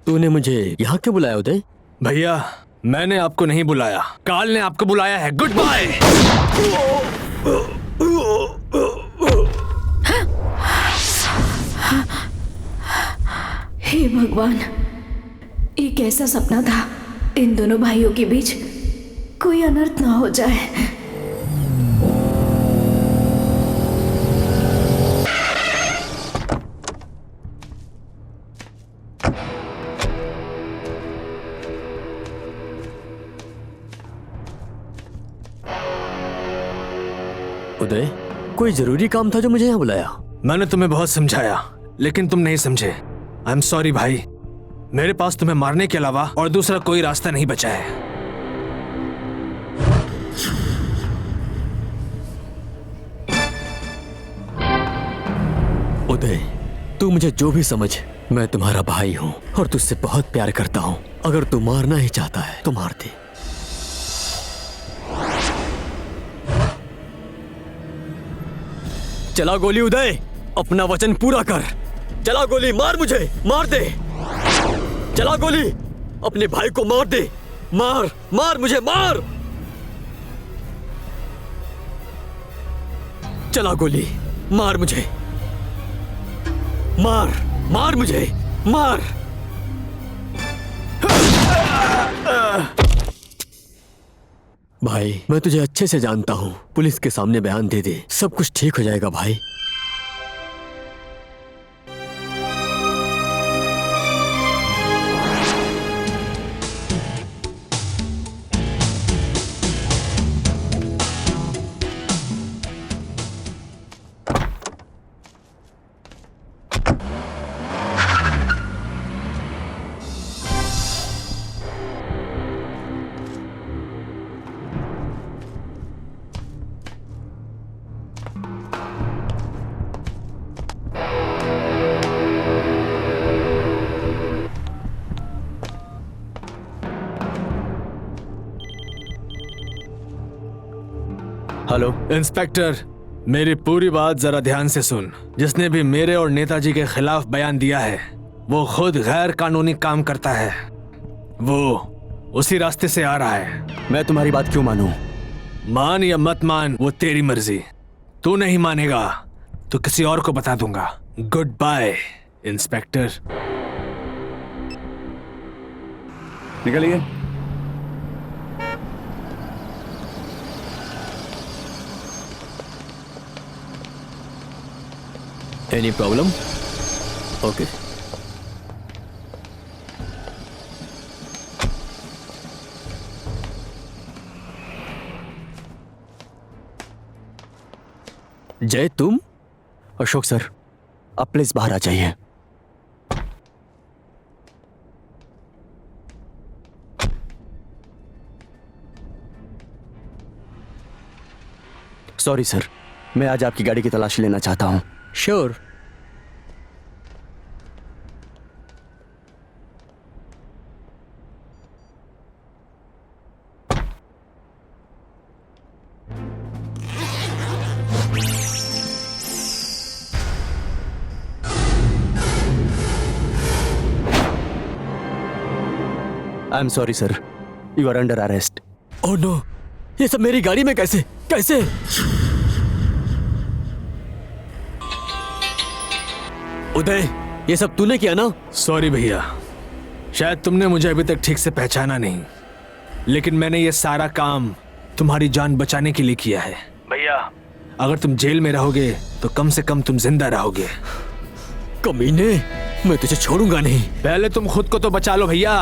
तूने मुझे यहाँ क्यों बुलाया उदय? भैया, मैंने आपको नहीं बुलाया, काल ने आपको बुलाया है। Good bye. हे भगवान, ये कैसा सपना था? इन दोनों भाइयों के बीच कोई अनर्थ ना हो जाए। उदय, कोई जरूरी काम था जो मुझे यहाँ बुलाया? मैंने तुम्हें बहुत समझाया लेकिन तुम नहीं समझे। आई एम सॉरी भाई, मेरे पास तुम्हें मारने के अलावा और दूसरा कोई रास्ता नहीं बचा है। उदय, तू मुझे जो भी समझ, मैं तुम्हारा भाई हूँ और तुझसे बहुत प्यार करता हूँ। अगर तू मारना ही चाहता है तो मार दे। चला गोली उदय, अपना वचन पूरा कर। चला गोली, मार मुझे, मार दे। चला गोली, अपने भाई को मार दे। मार, मार मुझे, मार। चला गोली, मार मुझे, मार, मार मुझे, मार। भाई, मैं तुझे अच्छे से जानता हूं। पुलिस के सामने बयान दे दे, सब कुछ ठीक हो जाएगा भाई। हेलो इंस्पेक्टर, मेरी पूरी बात जरा ध्यान से सुन। जिसने भी मेरे और नेताजी के खिलाफ बयान दिया है वो खुद गैर कानूनी काम करता है। वो उसी रास्ते से आ रहा है। मैं तुम्हारी बात क्यों मानूं? मान या मत मान वो तेरी मर्जी। तू नहीं मानेगा तो किसी और को बता दूंगा। Good bye inspector. निकलिए। Any problem? ओके। जय तुम? अशोक सर, आप प्लीज बाहर आ जाइए। सॉरी सर, मैं आज आपकी गाड़ी की तलाशी लेना चाहता हूँ। Sure. I am sorry sir, you are under arrest. Oh no, ये सब मेरी गाड़ी में कैसे कैसे? उदय, ये सब तूने किया ना? सॉरी भैया, शायद तुमने मुझे अभी तक ठीक से पहचाना नहीं, लेकिन मैंने ये सारा काम तुम्हारी जान बचाने के लिए किया है। भैया, अगर तुम जेल में रहोगे तो कम से कम तुम जिंदा रहोगे। कमीने, मैं तुझे छोड़ूंगा नहीं। पहले तुम खुद को तो बचा लो भैया।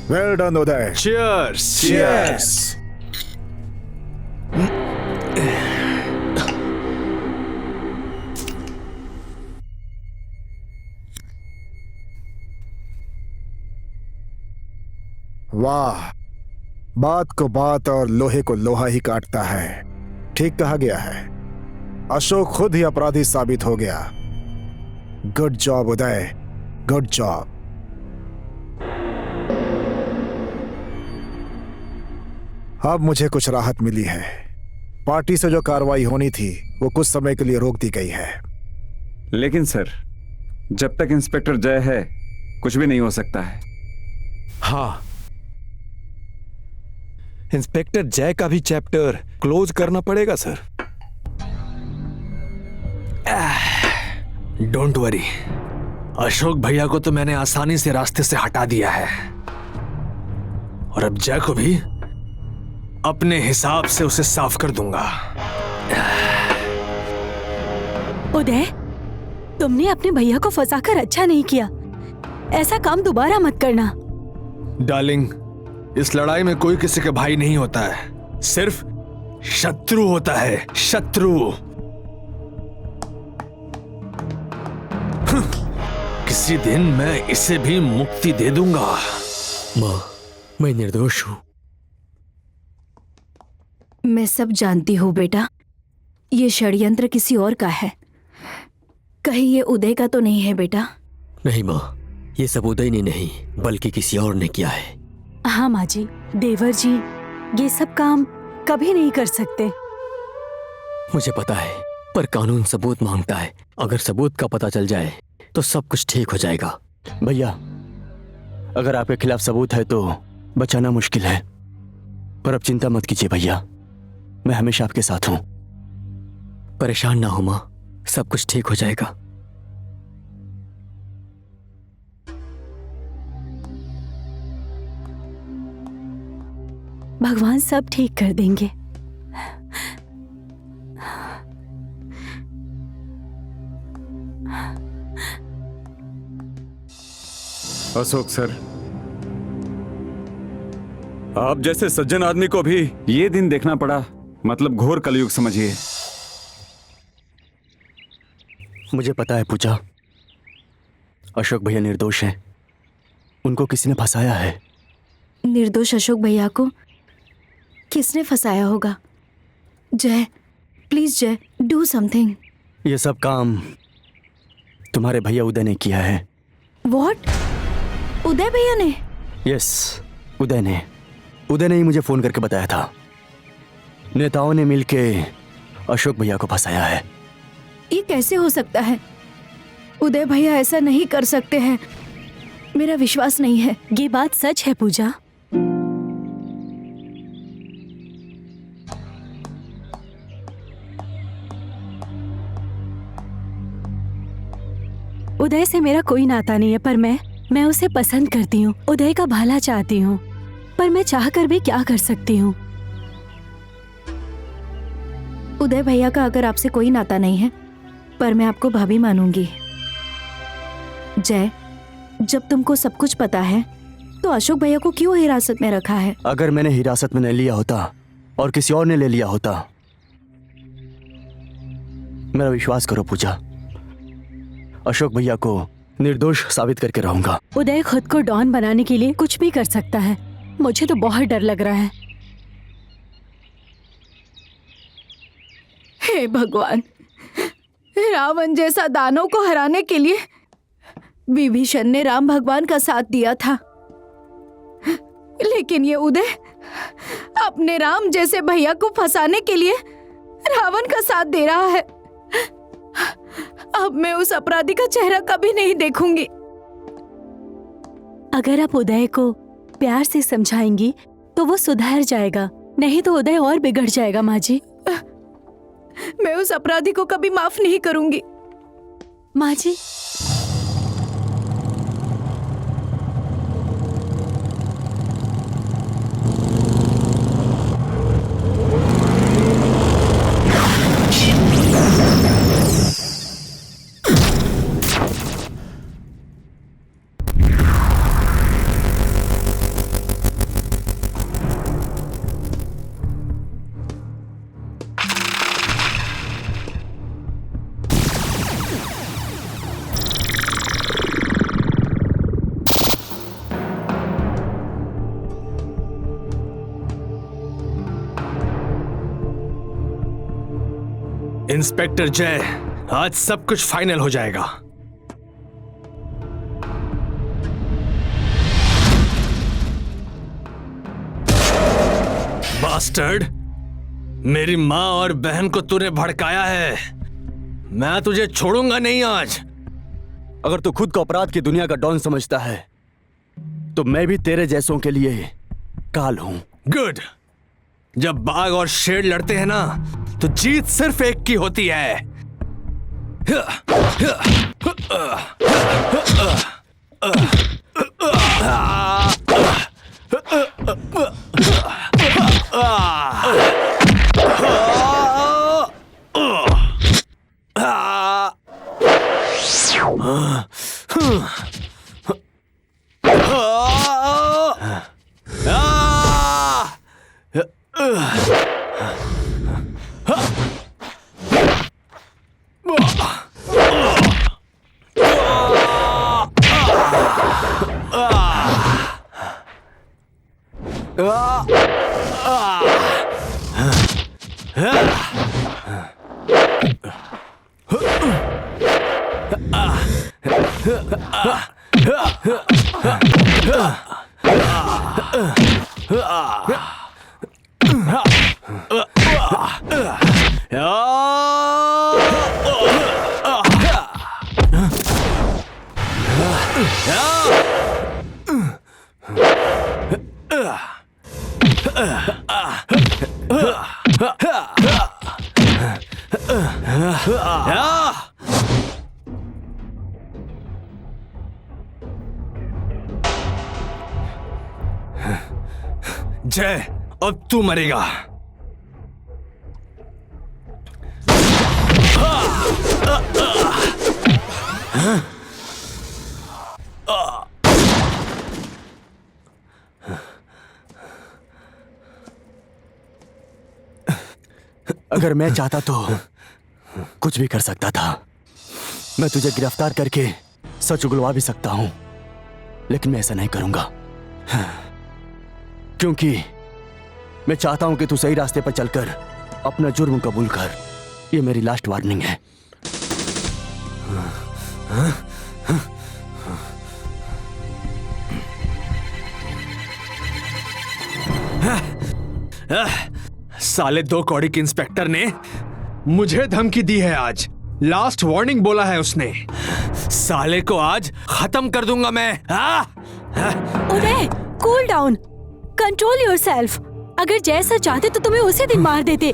वेल डन उदय। Cheers! Cheers! वाह, बात को बात और लोहे को लोहा ही काटता है। ठीक कहा गया है, अशोक खुद ही अपराधी साबित हो गया। गुड जॉब उदय, गुड जॉब। अब मुझे कुछ राहत मिली है। पार्टी से जो कार्रवाई होनी थी वो कुछ समय के लिए रोक दी गई है। लेकिन सर, जब तक इंस्पेक्टर जय है कुछ भी नहीं हो सकता है। हाँ, इंस्पेक्टर जय का भी चैप्टर क्लोज करना पड़ेगा सर। डोंट वरी, अशोक भैया को तो मैंने आसानी से रास्ते से हटा दिया है, और अब जय को भी अपने हिसाब से उसे साफ कर दूंगा। उदय, तुमने अपने भैया को फंसाकर अच्छा नहीं किया। ऐसा काम दोबारा मत करना। डार्लिंग, इस लड़ाई में कोई किसी का भाई नहीं होता है, सिर्फ शत्रु होता है, शत्रु। किसी दिन मैं इसे भी मुक्ति दे दूंगा। माँ, मैं निर्दोष हूँ। मैं सब जानती हूँ बेटा, ये षड्यंत्र किसी और का है। कहीं ये उदय का तो नहीं है बेटा? नहीं माँ, ये सब उदय ने नहीं बल्कि किसी और ने किया है। हाँ माँ जी, देवर जी ये सब काम कभी नहीं कर सकते। मुझे पता है, पर कानून सबूत मांगता है। अगर सबूत का पता चल जाए तो सब कुछ ठीक हो जाएगा। भैया, अगर आपके खिलाफ सबूत है तो बचाना मुश्किल है, पर अब चिंता मत कीजिए भैया, मैं हमेशा आपके साथ हूं। परेशान ना हो माँ, सब कुछ ठीक हो जाएगा। भगवान सब ठीक कर देंगे। अशोक सर, आप जैसे सज्जन आदमी को भी ये दिन देखना पड़ा, मतलब घोर कलयुग समझिए। मुझे पता है पूजा, अशोक भैया निर्दोष हैं। उनको किसी ने फंसाया है। निर्दोष अशोक भैया को किसने फंसाया होगा? जय, प्लीज जय, डू समथिंग। ये सब काम तुम्हारे भैया उदय ने किया है। व्हाट? उदय भैया ने? यस, उदय ने ही मुझे फोन करके बताया था। नेताओं ने मिलके अशोक भैया को फंसाया है। ये कैसे हो सकता है? उदय भैया ऐसा नहीं कर सकते हैं, मेरा विश्वास नहीं है। ये बात सच है पूजा। उदय से मेरा कोई नाता नहीं है, पर मैं उसे पसंद करती हूँ, उदय का भला चाहती हूँ, पर मैं चाहकर भी क्या कर सकती हूँ। उदय भैया का अगर आपसे कोई नाता नहीं है, पर मैं आपको भाभी मानूंगी। जय, जब तुमको सब कुछ पता है तो अशोक भैया को क्यों हिरासत में रखा है? अगर मैंने हिरासत में नहीं लिया होता और किसी और ने ले लिया होता, मेरा विश्वास करो पूजा, अशोक भैया को निर्दोष साबित करके रहूंगा। उदय खुद को डॉन बनाने के लिए कुछ भी कर सकता है। मुझे तो बहुत डर लग रहा है। हे भगवान, रावण जैसा दानव को हराने के लिए विभीषण ने राम भगवान का साथ दिया था, लेकिन ये उदय अपने राम जैसे भैया को फंसाने के लिए रावण का साथ दे रहा है। अब मैं उस अपराधी का चेहरा कभी नहीं देखूंगी। अगर आप उदय को प्यार से समझाएंगी तो वो सुधर जाएगा, नहीं तो उदय और बिगड़ जाएगा। माँ जी, मैं उस अपराधी को कभी माफ नहीं करूंगी। माँ जी, इंस्पेक्टर जय, आज सब कुछ फाइनल हो जाएगा। बास्टर्ड, मेरी माँ और बहन को तूने भड़काया है। मैं तुझे छोड़ूंगा नहीं आज। अगर तू खुद को अपराध की दुनिया का डॉन समझता है तो मैं भी तेरे जैसों के लिए काल हूं। गुड। जब बाघ और शेर लड़ते हैं ना तो जीत सिर्फ एक की होती है। जय, अब तू मरेगा। अगर मैं चाहता तो कुछ भी कर सकता था। मैं तुझे गिरफ्तार करके सच उगलवा भी सकता हूं, लेकिन मैं ऐसा नहीं करूंगा, क्योंकि मैं चाहता हूं कि तू सही रास्ते पर चलकर अपना जुर्म कबूल कर। ये मेरी लास्ट वार्निंग है। साले दो कौड़ी के इंस्पेक्टर ने मुझे धमकी दी है आज। लास्ट वार्निंग बोला है उसने। साले को आज खत्म कर दूंगा मैं। उदय, कूल डाउन, कंट्रोल योरसेल्फ। अगर जैसा चाहते तो तुम्हें उसी दिन मार देते।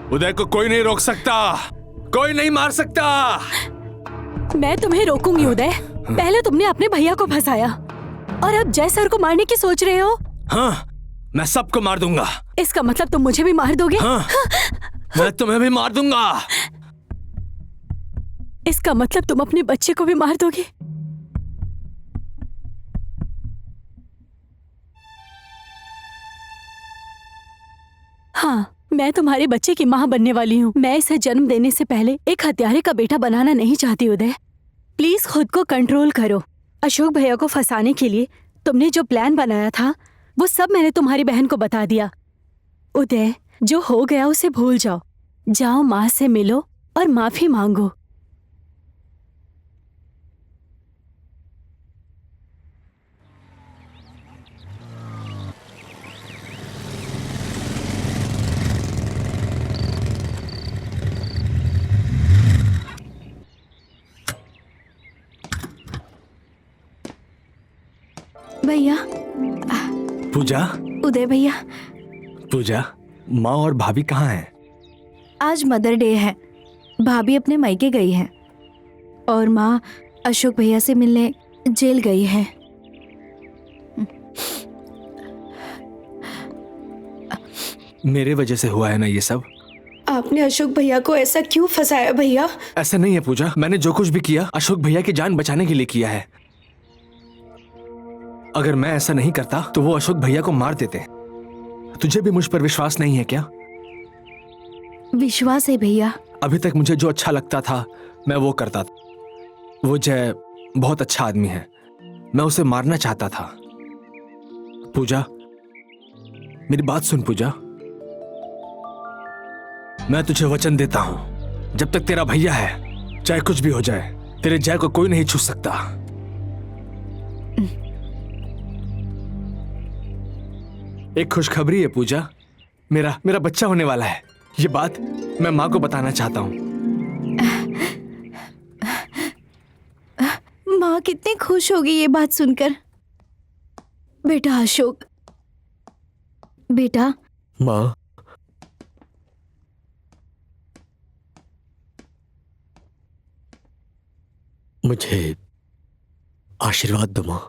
उदय को कोई नहीं रोक सकता। कोई नहीं मार सकता। मैं तुम्हें रोकूंगी उदय। पहले तुमने अपने भैया को फंसाया और अब जय सर को मारने की सोच रहे हो। हाँ, मैं सबको मार दूंगा। इसका मतलब तुम मुझे भी मार दोगे? हाँ, मैं तुम्हें भी मार दूंगा। इसका मतलब तुम अपने बच्चे को भी मार दोगे? हाँ, मैं तुम्हारे बच्चे की माँ बनने वाली हूँ। मैं इसे जन्म देने से पहले एक हत्यारे का बेटा बनाना नहीं चाहती उदय। प्लीज खुद को कंट्रोल करो। अशोक भैया को फंसाने के लिए तुमने जो प्लान बनाया था वो सब मैंने तुम्हारी बहन को बता दिया। उदय, जो हो गया उसे भूल जाओ। जाओ माँ से मिलो और माफी मांगो। भैया, पूजा, उदय भैया, पूजा, माँ और भाभी कहाँ हैं? आज मदर डे है। भाभी अपने मायके गई है और माँ अशोक भैया से मिलने जेल गई है। मेरे वजह से हुआ है ना ये सब। आपने अशोक भैया को ऐसा क्यों फंसाया भैया? ऐसा नहीं है पूजा, मैंने जो कुछ भी किया अशोक भैया की जान बचाने के लिए किया है। अगर मैं ऐसा नहीं करता तो वो अशोक भैया को मार देते। तुझे भी मुझ पर विश्वास नहीं है क्या? विश्वास है भैया। अभी तक मुझे जो अच्छा लगता था मैं वो करता था। वो जय बहुत अच्छा आदमी है, मैं उसे मारना चाहता था। पूजा, मेरी बात सुन पूजा। मैं तुझे वचन देता हूं, जब तक तेरा भैया है, चाहे कुछ भी हो जाए, तेरे जय को कोई नहीं छू सकता। एक खुशखबरी है पूजा, मेरा बच्चा होने वाला है। ये बात मैं माँ को बताना चाहता हूँ। माँ कितनी खुश होगी ये बात सुनकर। बेटा अशोक, बेटा। माँ, मुझे आशीर्वाद दो माँ।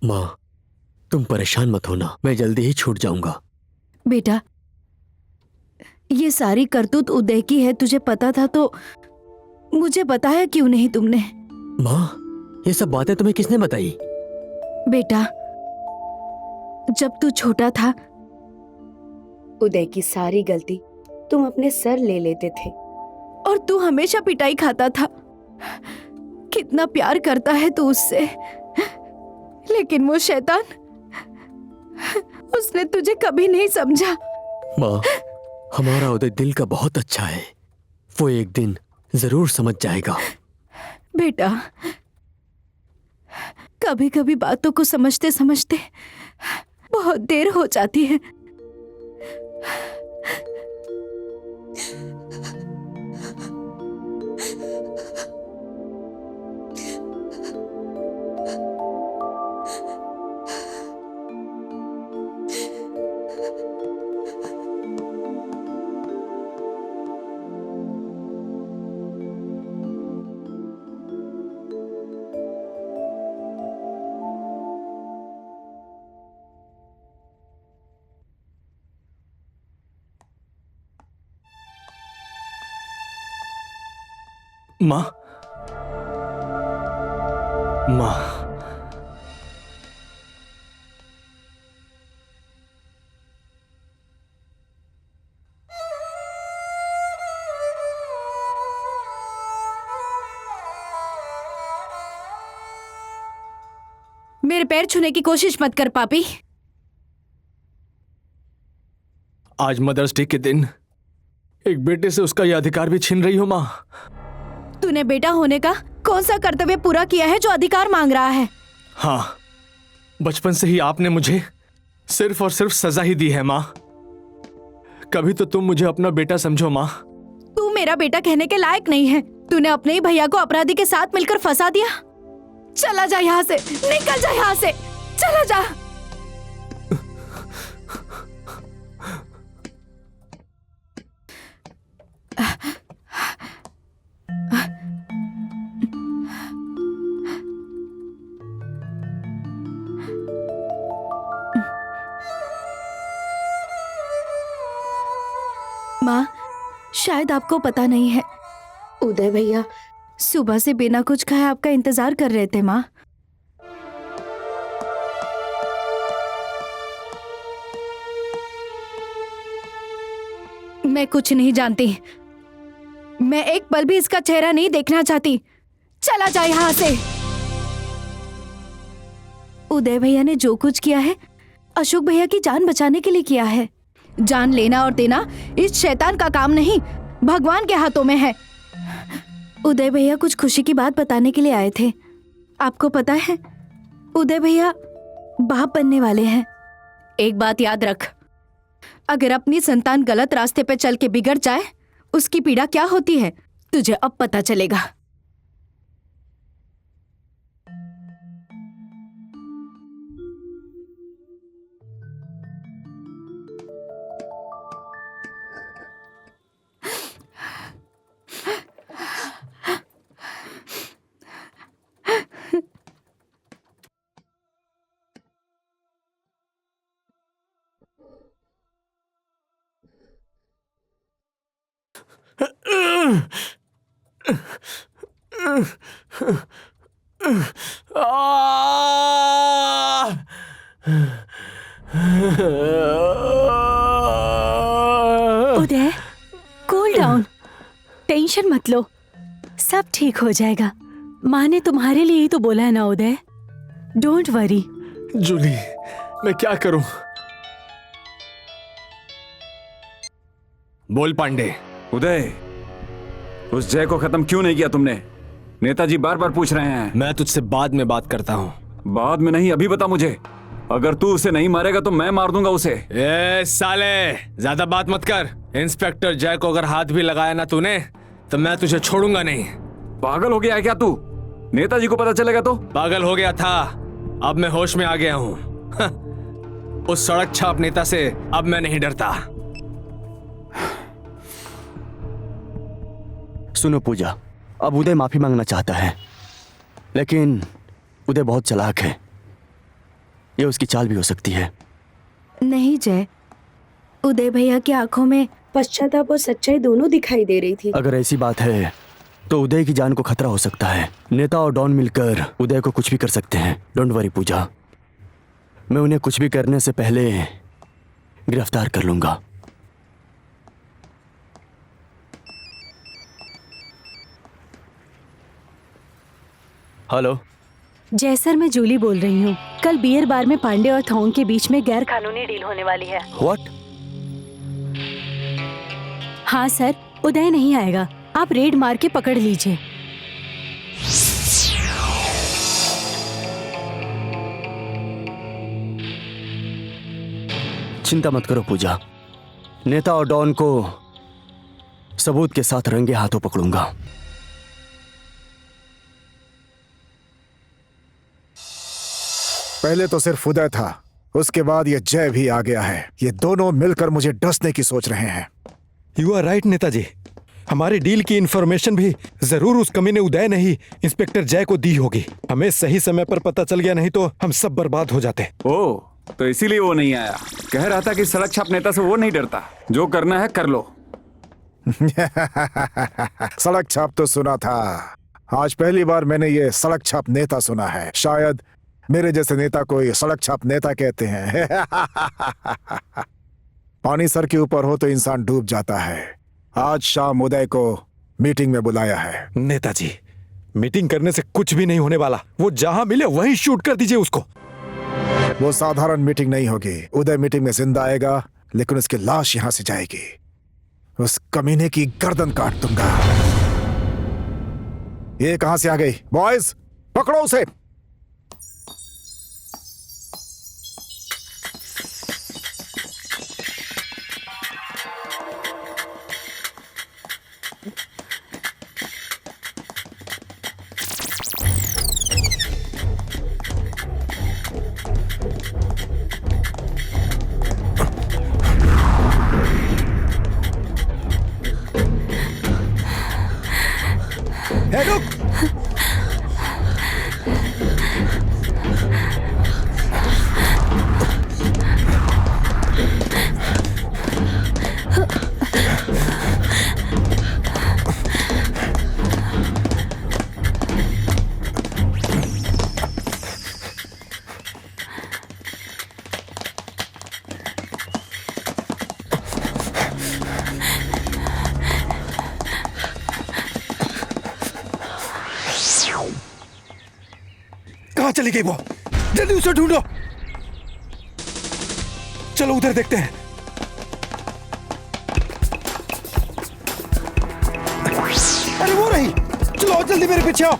माँ, तुम परेशान मत होना, मैं जल्दी ही छूट जाऊंगा। बेटा, ये सारी करतूत उदय की है, तुझे पता था तो मुझे बताया क्यों नहीं तुमने? माँ, ये सब बातें तुम्हें किसने बताई? बेटा, जब तू छोटा था उदय की सारी गलती तुम अपने सर ले लेते थे और तू हमेशा पिटाई खाता था। कितना प्यार करता है तू उससे, लेकिन वो शैतान, उसने तुझे कभी नहीं समझा। माँ, हमारा उदय दिल का बहुत अच्छा है, वो एक दिन जरूर समझ जाएगा। बेटा, कभी कभी बातों को समझते समझते बहुत देर हो जाती है। माँ, माँ, मेरे पैर छूने की कोशिश मत कर पापी। आज मदर्स डे के दिन एक बेटे से उसका यह अधिकार भी छीन रही हो माँ। तूने बेटा होने का कौन सा कर्तव्य पूरा किया है जो अधिकार मांग रहा है? हाँ, बचपन से ही आपने मुझे सिर्फ और सिर्फ सजा ही दी है माँ। कभी तो तुम मुझे अपना बेटा समझो माँ। तू मेरा बेटा कहने के लायक नहीं है। तूने अपने ही भैया को अपराधी के साथ मिलकर फंसा दिया। चला जा यहाँ से, निकल जा यहाँ से, चला जा। माँ, शायद आपको पता नहीं है, उदय भैया सुबह से बिना कुछ खाए आपका इंतजार कर रहे थे माँ। मैं कुछ नहीं जानती। मैं एक पल भी इसका चेहरा नहीं देखना चाहती। चला जाए यहाँ से। उदय भैया ने जो कुछ किया है अशोक भैया की जान बचाने के लिए किया है। जान लेना और देना इस शैतान का काम नहीं, भगवान के हाथों में है। उदय भैया कुछ खुशी की बात बताने के लिए आए थे। आपको पता है, उदय भैया बाप बनने वाले हैं। एक बात याद रख, अगर अपनी संतान गलत रास्ते पे चल के बिगड़ जाए, उसकी पीड़ा क्या होती है तुझे अब पता चलेगा। उदय, कूल डाउन, टेंशन मत लो, सब ठीक हो जाएगा। माँ ने तुम्हारे लिए ही तो बोला है ना उदय, डोंट वरी। जूली, मैं क्या करूं? बोल पांडे। उदय, उस जय को खत्म क्यों नहीं किया तुमने? नेताजी बार बार पूछ रहे हैं। मैं तुझसे बाद में बात करता हूं। बाद में नहीं, अभी बता मुझे। अगर तू उसे नहीं मारेगा तो मैं मार दूंगा उसे। ए साले, ज्यादा बात मत कर। इंस्पेक्टर जय को अगर हाथ भी लगाया ना तूने तो मैं तुझे छोड़ूंगा नहीं। पागल हो गया है क्या तू? नेताजी को पता चलेगा तो? पागल हो गया था, अब मैं होश में आ गया हूं। उस सड़क छाप नेता से अब मैं नहीं डरता। सुनो पूजा, अब उदय माफी मांगना चाहता है, लेकिन उदय बहुत चालाक है। ये उसकी चाल भी हो सकती है। नहीं जय, उदय भैया की आंखों में पश्चाताप और सच्चाई दोनों दिखाई दे रही थी। अगर ऐसी बात है तो उदय की जान को खतरा हो सकता है। नेता और डॉन मिलकर उदय को कुछ भी कर सकते हैं। डोंट वरी पूजा, मैं उन्हें कुछ भी करने से पहले गिरफ्तार कर लूंगा। हेलो जय सर, मैं जूली बोल रही हूँ। कल बियर बार में पांडे और थोंग के बीच में गैर कानूनी डील होने वाली है। व्हाट? हाँ सर, उदय नहीं आएगा, आप रेड मार के पकड़ लीजिए। चिंता मत करो पूजा, नेता और डॉन को सबूत के साथ रंगे हाथों पकड़ूंगा। पहले तो सिर्फ उदय था, उसके बाद ये जय भी आ गया है। ये दोनों मिलकर मुझे डसने की सोच रहे हैं। यू आर राइट नेताजी, हमारी डील की इंफॉर्मेशन भी जरूर उस कमीने उदय ने ही इंस्पेक्टर जय को दी होगी। हमें सही समय पर पता चल गया, नहीं तो हम सब बर्बाद हो जाते। ओ, तो इसीलिए वो नहीं आया। कह रहा था कि सड़क छाप नेता से वो नहीं डरता, जो करना है कर लो। सड़क छाप तो सुना था, आज पहली बार मैंने ये सड़क छाप नेता सुना है। शायद मेरे जैसे नेता को ये सड़क छाप नेता कहते हैं। पानी सर के ऊपर हो तो इंसान डूब जाता है। आज शाम उदय को मीटिंग में बुलाया है। नेताजी, मीटिंग करने से कुछ भी नहीं होने वाला। वो जहां मिले वहीं शूट कर दीजिए उसको। वो साधारण मीटिंग नहीं होगी। उदय मीटिंग में जिंदा आएगा, लेकिन उसकी लाश यहां से जाएगी। उस कमीने की गर्दन काट दूंगा। ये कहां से आ गई? बॉयज, पकड़ो उसे। कहाँ चली गई वो? जल्दी उसे ढूंढो। चलो उधर देखते हैं। अरे वो रही, चलो जल्दी मेरे पीछे आओ।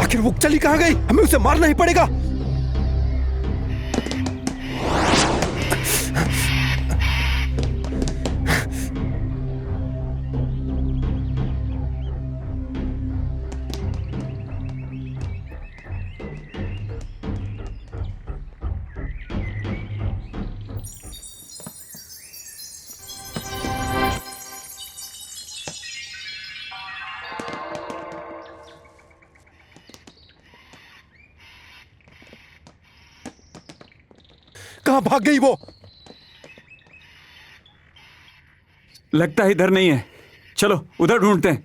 आखिर वो चली कहां गई? हमें उसे मारना ही पड़ेगा। कहां भाग गई वो? लगता है इधर नहीं है। चलो उधर ढूंढते हैं।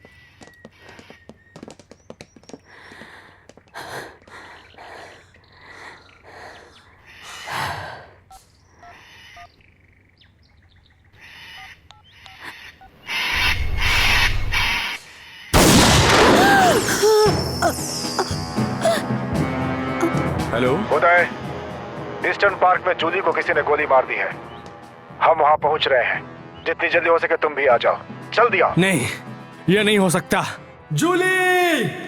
हेलो उदय, ईस्टर्न पार्क में जूली को किसी ने गोली मार दी है। हम वहां पहुंच रहे हैं। जितनी जल्दी हो सके तुम भी आ जाओ। जल्दी आओ। नहीं, यह नहीं हो सकता। जूली!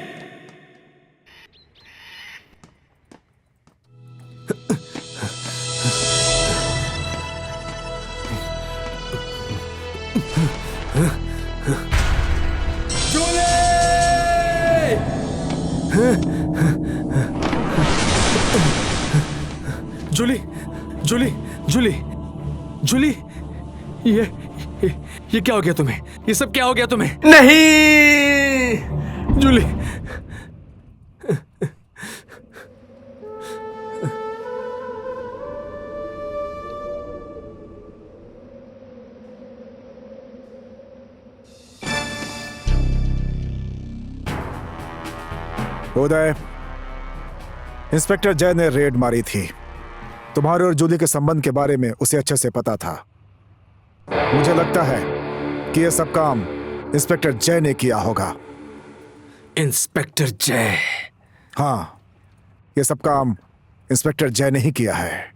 जूली! जूली! जूली! जूली! ये क्या हो गया तुम्हें? ये सब क्या हो गया तुम्हें? नहीं! जूली! उदय, इंस्पेक्टर जय ने रेड मारी थी। तुम्हारे और जूली के संबंध के बारे में उसे अच्छे से पता था। मुझे लगता है कि यह सब काम इंस्पेक्टर जय ने किया होगा। इंस्पेक्टर जय? हाँ, यह सब काम इंस्पेक्टर जय ने ही किया है।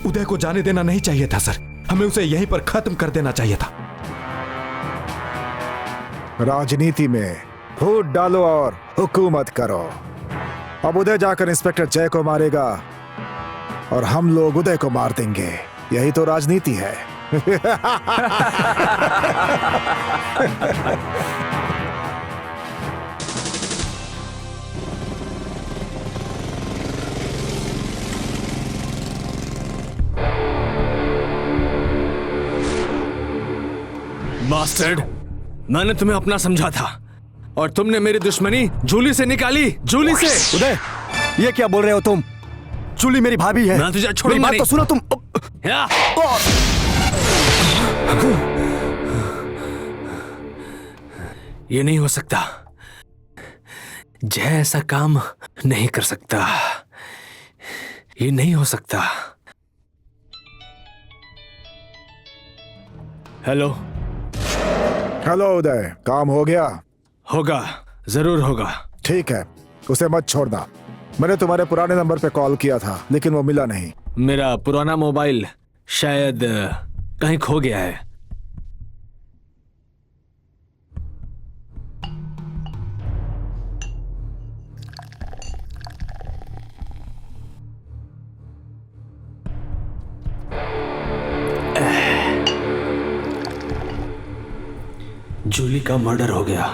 उदय को जाने देना नहीं चाहिए था सर। हमें उसे यहीं पर खत्म कर देना चाहिए था। राजनीति में फूट डालो और हुकूमत करो। अब उदय जाकर इंस्पेक्टर जय को मारेगा और हम लोग उदय को मार देंगे। यही तो राजनीति है। बास्टर्ड, मैंने तुम्हें अपना समझा था और तुमने मेरी दुश्मनी जूली से निकाली। जूली से। उदय, ये क्या बोल रहे हो तुम? जूली मेरी भाभी है। मैं तुझे छोड़ूंगा मेरी बात नहीं। तो सुनो तुम। या! ये नहीं हो सकता। जय ऐसा काम नहीं कर सकता। ये नहीं हो सकता। हेलो। हेलो उदय, काम हो गया? होगा, जरूर होगा। ठीक है, उसे मत छोड़ना। मैंने तुम्हारे पुराने नंबर पे कॉल किया था लेकिन वो मिला नहीं। मेरा पुराना मोबाइल शायद कहीं खो गया है। जूली का मर्डर हो गया।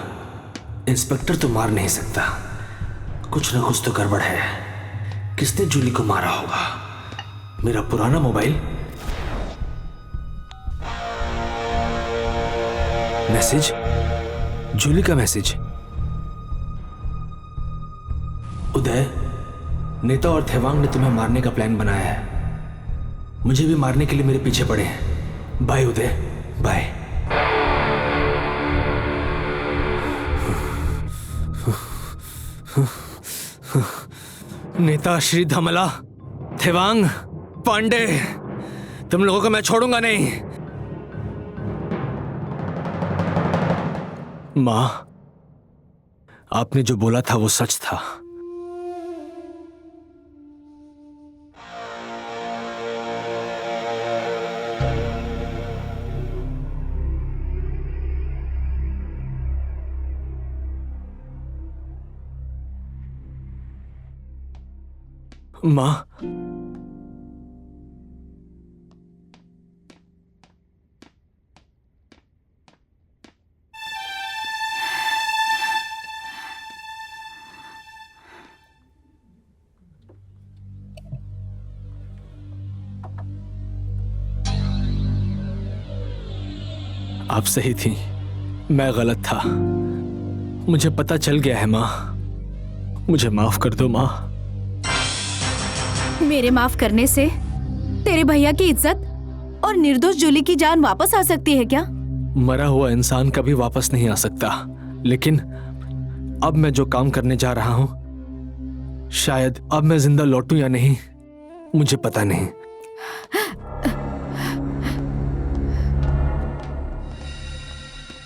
इंस्पेक्टर तो मार नहीं सकता। कुछ ना कुछ तो गड़बड़ है। किसने जूली को मारा होगा? मेरा पुराना मोबाइल? मैसेज? जूली का मैसेज। उदय, नेता और थेवांग ने तुम्हें मारने का प्लान बनाया है। मुझे भी मारने के लिए मेरे पीछे पड़े हैं। बाय उदय, बाय। नेता श्री धमला, थेवांग, पांडे, तुम लोगों को मैं छोड़ूंगा नहीं। मां, आपने जो बोला था वो सच था। मां, आप सही थी, मैं गलत था। मुझे पता चल गया है मां, मुझे माफ कर दो मां। मेरे माफ करने से तेरे भैया की इज्जत और निर्दोष जूली की जान वापस आ सकती है क्या? मरा हुआ इंसान कभी वापस नहीं आ सकता, लेकिन अब मैं जो काम करने जा रहा हूं, शायद अब मैं जिंदा लौटूं या नहीं, मुझे पता नहीं।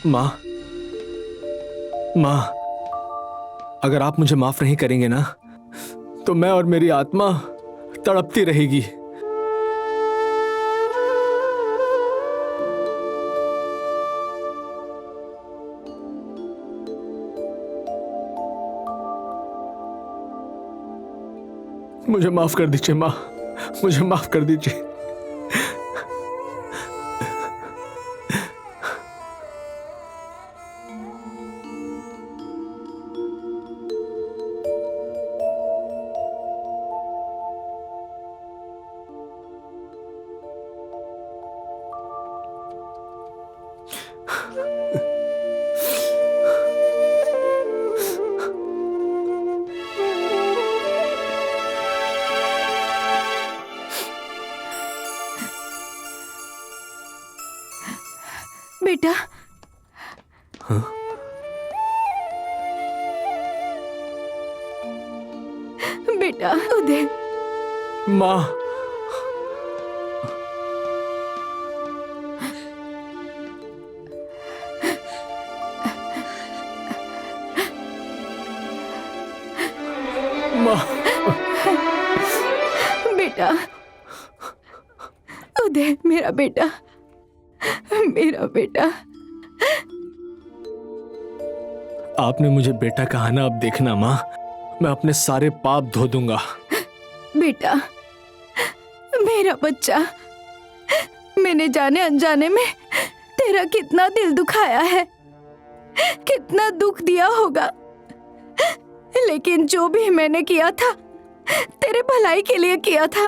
मां, मां, अगर आप मुझे माफ नहीं करेंगे ना, तो मैं और मेरी आत्मा तड़पती रहेगी। मुझे माफ कर दीजिए मां, मुझे माफ कर दीजिए। बेटा, बेटा उदय, मां, मां, बेटा उदय, मेरा बेटा, मेरा बेटा। आपने मुझे बेटा कहा ना, अब देखना मां, मैं अपने सारे पाप धो दूंगा। बेटा, मेरा बच्चा, मैंने जाने अनजाने में तेरा कितना दिल दुखाया है, कितना दुख दिया होगा, लेकिन जो भी मैंने किया था तेरे भलाई के लिए किया था,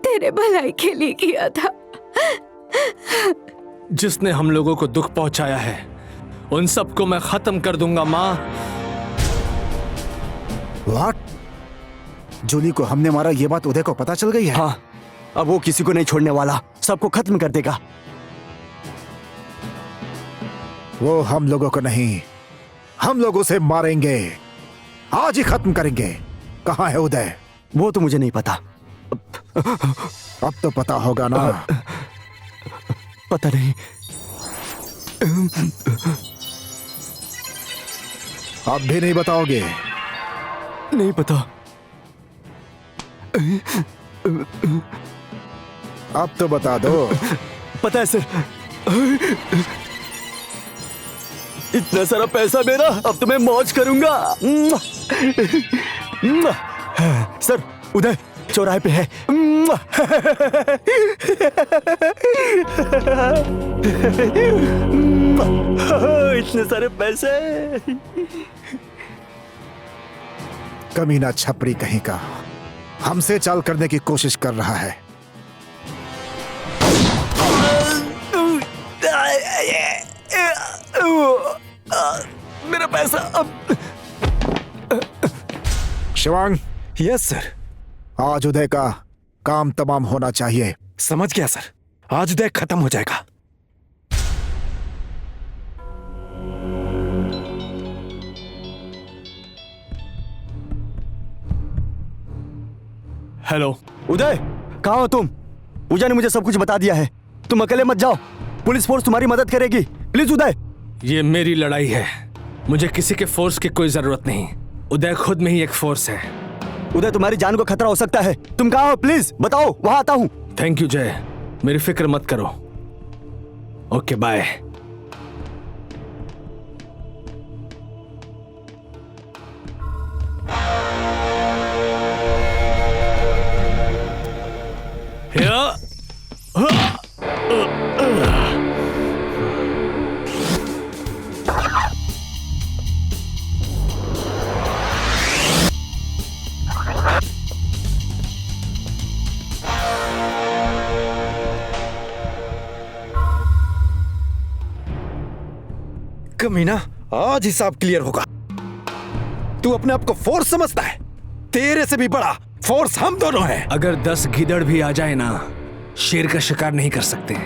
तेरे भलाई के लिए किया था। जिसने हम लोगों को दुख पहुंचाया है, उन सबको मैं खत्म कर दूंगा मां। व्हाट? जूली को हमने मारा, ये बात उदय को पता चल गई है? हाँ, अब वो किसी को नहीं छोड़ने वाला, सबको खत्म कर देगा। वो हम लोगों को नहीं, हम लोग उसे मारेंगे, आज ही खत्म करेंगे। कहाँ है उदय? वो तो मुझे नहीं पता। अब तो पता होगा ना। पता नहीं। अब भी नहीं बताओगे? नहीं पता। अब तो बता दो। पता है सर, इतना सारा पैसा मेरा, अब तो मैं मौज करूंगा। सर, उदय चौराहे पे है। इतने सारे पैसे। कमीना छपरी कहीं का हमसे चाल करने की कोशिश कर रहा है। मेरा पैसा अब। Shivang, yes sir. आज उदय का काम तमाम होना चाहिए। समझ गया सर, आज उदय खत्म हो जाएगा। हेलो उदय, कहाँ हो तुम? पूजा ने मुझे सब कुछ बता दिया है। तुम अकेले मत जाओ, पुलिस फोर्स तुम्हारी मदद करेगी। प्लीज उदय। ये मेरी लड़ाई है, मुझे किसी के फोर्स की कोई जरूरत नहीं। उदय खुद में ही एक फोर्स है। उदय, तुम्हारी जान को खतरा हो सकता है। तुम कहाँ हो? प्लीज बताओ, वहां आता हूँ। थैंक यू जय, मेरी फिक्र मत करो। Okay bye. कमीना, आज हिसाब क्लियर होगा। तू अपने आप को फोर्स समझता है, तेरे से भी बड़ा फोर्स हम दोनों हैं। अगर 10 गिदड़ भी आ जाए ना, शेर का शिकार नहीं कर सकते।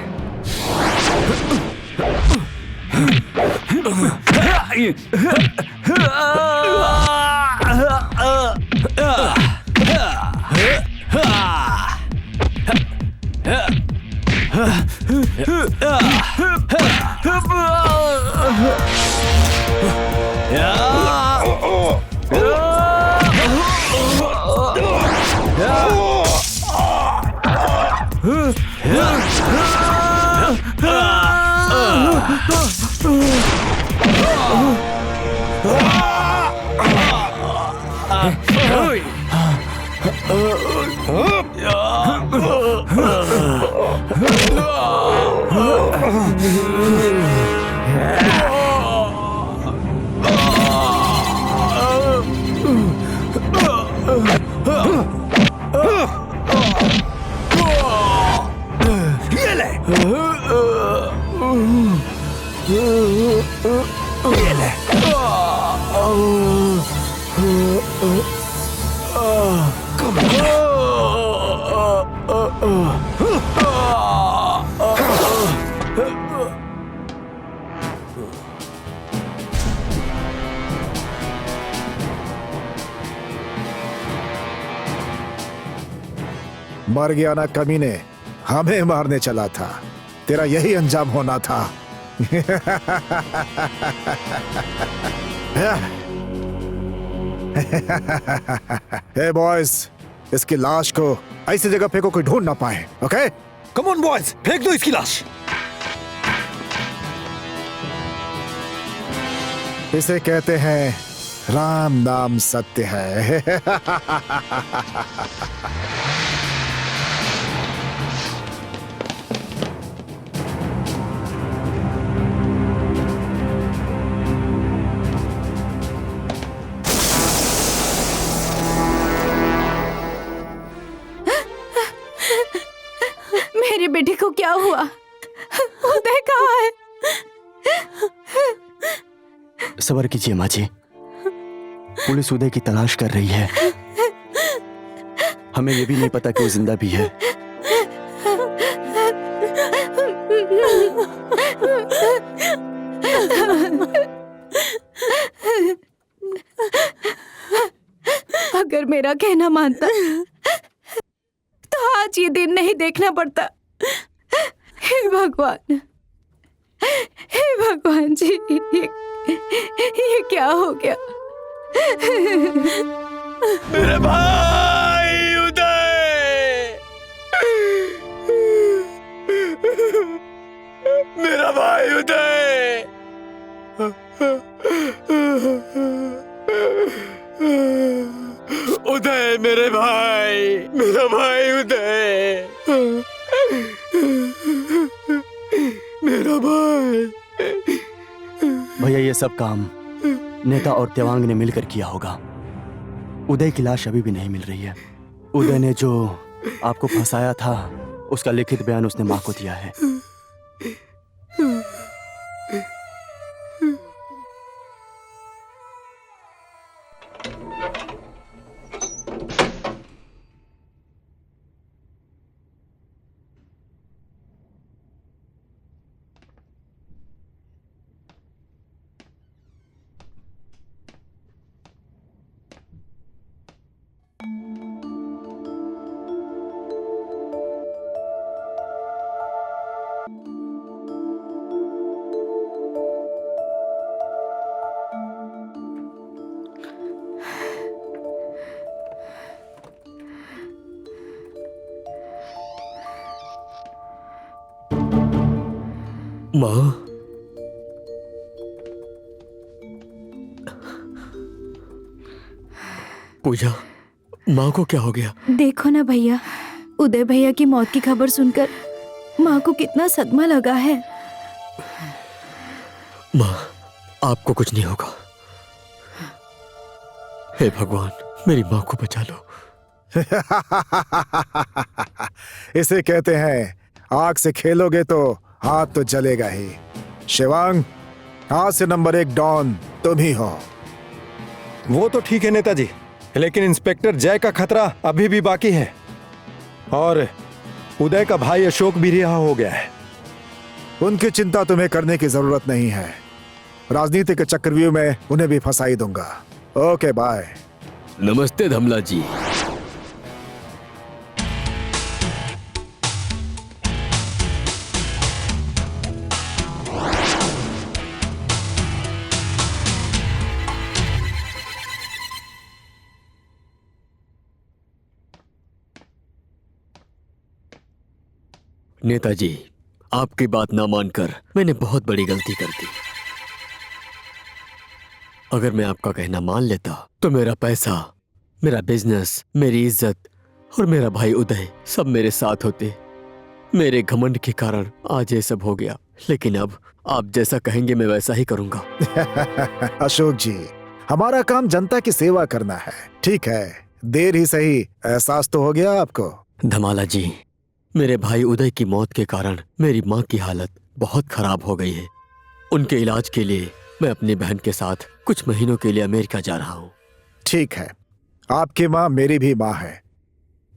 मर गया ना कमीने, हमें मारने चला था। तेरा यही अंजाम होना था। हे बॉयज, इसकी लाश को ऐसी जगह फेंको कोई ढूंढ ना पाए। ओके, कम ऑन बॉयज, फेंक दो इसकी लाश। इसे कहते हैं राम नाम सत्य है। मेरी बेटी को क्या हुआ? उदय कहाँ है? सब्र कीजिए माँ जी, पुलिस उदय की तलाश कर रही है। हमें ये भी नहीं पता कि वो जिंदा भी है। अगर मेरा कहना मानता तो आज ये दिन नहीं देखना पड़ता। हे भगवान, हे भगवान जी, ये क्या हो गया? मेरे भाई उदय, मेरा भाई उदय, उदय मेरे भाई, मेरा भाई उदय, मेरा भाई। भैया ये सब काम नेता और तेवांग ने मिलकर किया होगा। उदय की लाश अभी भी नहीं मिल रही है। उदय ने जो आपको फंसाया था उसका लिखित बयान उसने मां को दिया है। माँ, पूजा, माँ को क्या हो गया? देखो ना भैया, उदय भैया की मौत की खबर सुनकर माँ को कितना सदमा लगा है। माँ, आपको कुछ नहीं होगा। हे भगवान, मेरी माँ को बचा लो। इसे कहते हैं आग से खेलोगे तो हाथ तो जलेगा ही। शिवांग, आज से नंबर 1 डॉन तुम ही हो। वो तो ठीक है नेताजी, लेकिन इंस्पेक्टर जय का खतरा अभी भी बाकी है और उदय का भाई अशोक भी रिहा हो गया है। उनकी चिंता तुम्हें करने की जरूरत नहीं है। राजनीति के चक्रव्यूह में उन्हें भी फंसा ही दूंगा। Okay bye. नमस्ते धमला जी। नेताजी, आपकी बात ना मानकर मैंने बहुत बड़ी गलती कर दी। अगर मैं आपका कहना मान लेता तो मेरा पैसा, मेरा बिजनेस, मेरी इज्जत और मेरा भाई उदय सब मेरे साथ होते। मेरे घमंड के कारण आज ये सब हो गया, लेकिन अब आप जैसा कहेंगे मैं वैसा ही करूंगा। अशोक जी, हमारा काम जनता की सेवा करना है। ठीक है, देर ही सही, एहसास तो हो गया आपको। धमाला जी, मेरे भाई उदय की मौत के कारण मेरी माँ की हालत बहुत खराब हो गई है। उनके इलाज के लिए मैं अपनी बहन के साथ कुछ महीनों के लिए अमेरिका जा रहा हूँ। ठीक है, आपकी माँ मेरी भी माँ है।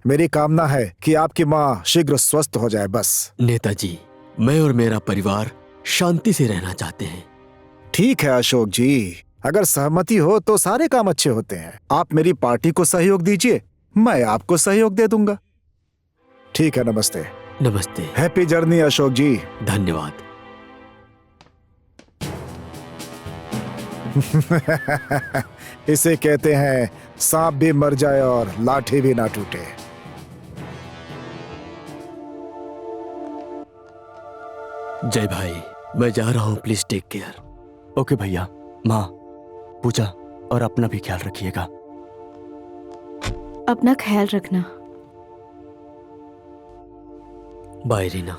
मेरी कामना है कि आपकी माँ शीघ्र स्वस्थ हो जाए बस। नेताजी, मैं और मेरा परिवार शांति से रहना चाहते हैं। ठीक है अशोक जी, अगर सहमति हो तो सारे काम अच्छे होते हैं। आप मेरी पार्टी को सहयोग दीजिए, मैं आपको सहयोग दे दूंगा। ठीक है, नमस्ते। नमस्ते। हैप्पी जर्नी अशोक जी। धन्यवाद। इसे कहते हैं सांप भी मर जाए और लाठी भी ना टूटे। जय भाई, मैं जा रहा हूँ, प्लीज टेक केयर। ओके भैया। माँ, पूजा और अपना भी ख्याल रखिएगा। अपना ख्याल रखना। बाय रीना।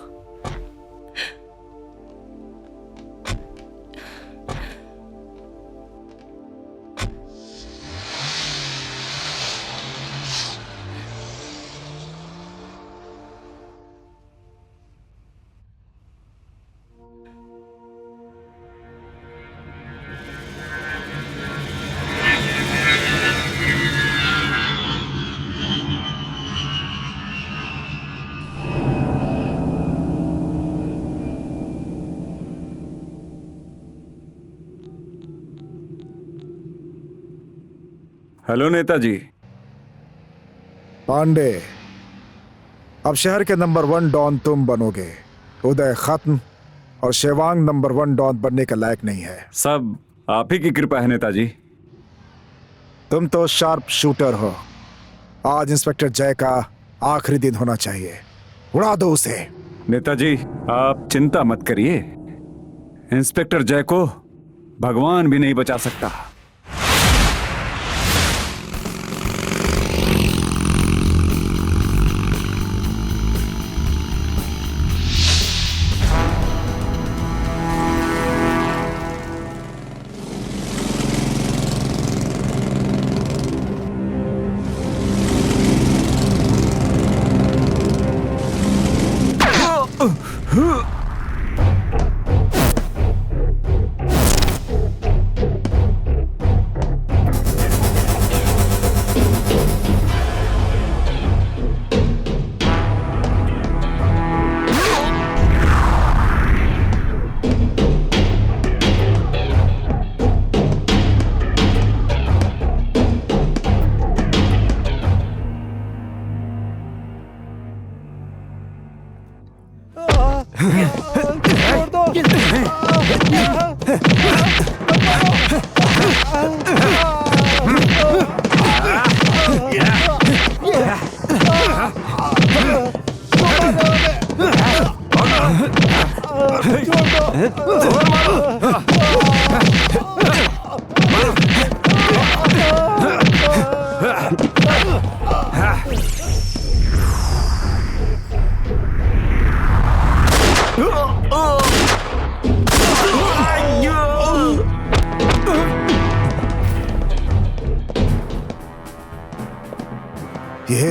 हेलो नेताजी। पांडे, अब शहर के नंबर 1 डॉन तुम बनोगे। उदय खत्म और शिवांग नंबर 1 डॉन बनने के लायक नहीं है। सब आप ही की कृपा है नेताजी। तुम तो शार्प शूटर हो। आज इंस्पेक्टर जय का आखिरी दिन होना चाहिए, उड़ा दो उसे। नेताजी, आप चिंता मत करिए, इंस्पेक्टर जय को भगवान भी नहीं बचा सकता। छोड़ दो। ये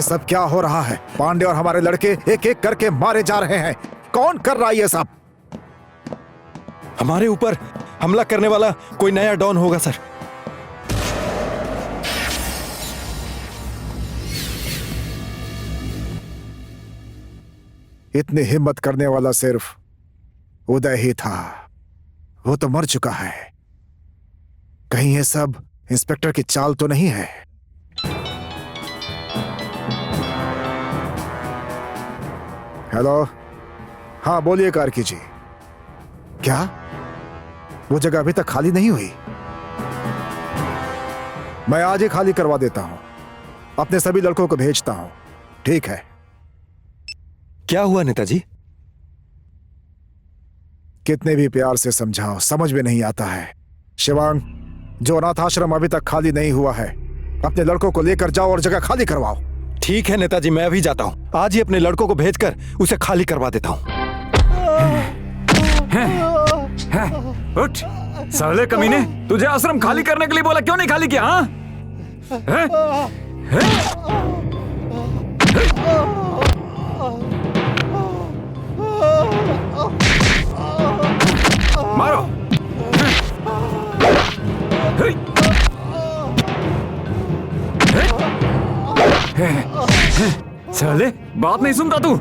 सब क्या हो रहा है? पांडे और हमारे लड़के एक एक करके मारे जा रहे हैं। कौन कर रहा है ये सब? हमारे ऊपर हमला करने वाला कोई नया डॉन होगा सर। इतनी हिम्मत करने वाला सिर्फ उदय ही था। वो तो मर चुका है। कहीं ये सब इंस्पेक्टर की चाल तो नहीं है? हेलो, हाँ बोलिए कार्की जी। क्या वो जगह अभी तक खाली नहीं हुई? मैं आज ही खाली करवा देता हूं। अपने सभी लड़कों को भेजता हूं। ठीक है। क्या हुआ नेताजी? कितने भी प्यार से समझाओ, समझ में नहीं आता है। शिवांग, जो अनाथ आश्रम अभी तक खाली नहीं हुआ है, अपने लड़कों को लेकर जाओ और जगह खाली करवाओ। ठीक है नेताजी, मैं अभी जाता हूँ। आज ही अपने लड़कों को भेजकर उसे खाली करवा देता हूँ। उठ साले कमीने, तुझे आश्रम खाली करने के लिए बोला, क्यों नहीं खाली किया? हाँ? मारो। साले बात नहीं सुनता तू?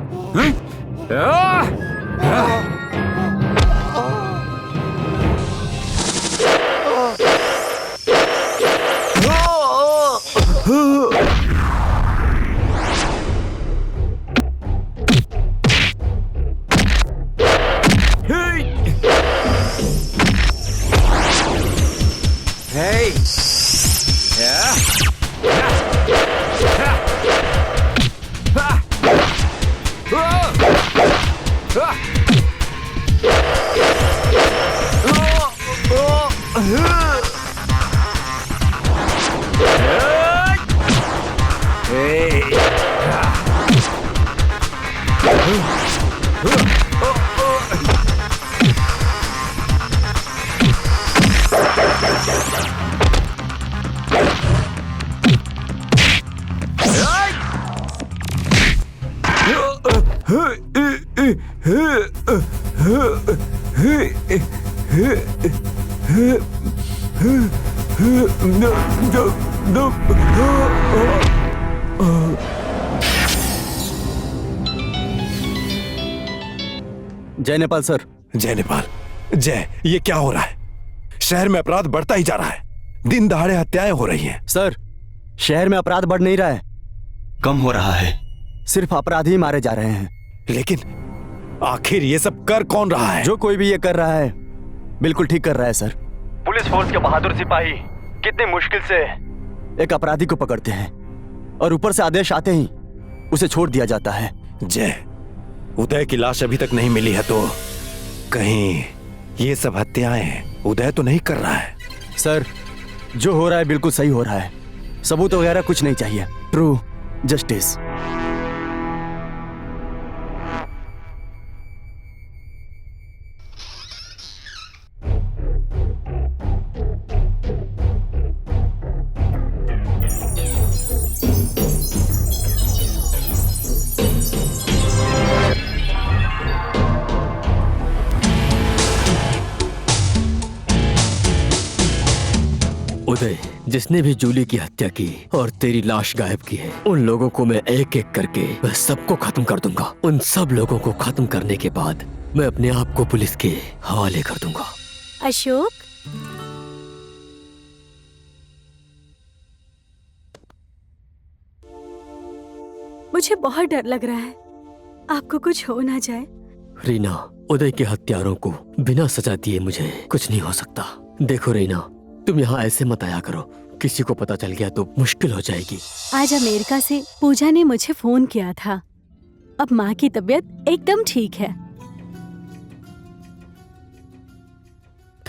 जय नेपाल सर। जय नेपाल। जय, ये क्या हो रहा है? शहर में अपराध बढ़ता ही जा रहा है। दिन दहाड़े हत्याएं हो रही हैं। सर, शहर में अपराध बढ़ नहीं रहा है, कम हो रहा है। सिर्फ अपराधी ही मारे जा रहे हैं। लेकिन आखिर ये सब कर कौन रहा है? जो कोई भी ये कर रहा है बिल्कुल ठीक कर रहा है सर। पुलिस फोर्स के बहादुर सिपाही कितनी मुश्किल से एक अपराधी को पकड़ते हैं और ऊपर से आदेश आते ही उसे छोड़ दिया जाता है। जय, उदय की लाश अभी तक नहीं मिली है, तो कहीं ये सब हत्याएं उदय तो नहीं कर रहा है? सर, जो हो रहा है बिल्कुल सही हो रहा है। सबूत वगैरह कुछ नहीं चाहिए। True justice. उदय, जिसने भी जूली की हत्या की और तेरी लाश गायब की है, उन लोगों को मैं एक एक करके मैं सबको खत्म कर दूंगा। उन सब लोगों को खत्म करने के बाद मैं अपने आप को पुलिस के हवाले कर दूंगा। अशोक, मुझे बहुत डर लग रहा है। आपको कुछ हो ना जाए। रीना, उदय के हत्यारों को बिना सजा दिए मुझे कुछ नहीं हो सकता। देखो रीना, तुम यहाँ ऐसे मत आया करो। किसी को पता चल गया तो मुश्किल हो जाएगी। आज अमेरिका से पूजा ने मुझे फोन किया था। अब माँ की तबीयत एकदम ठीक है।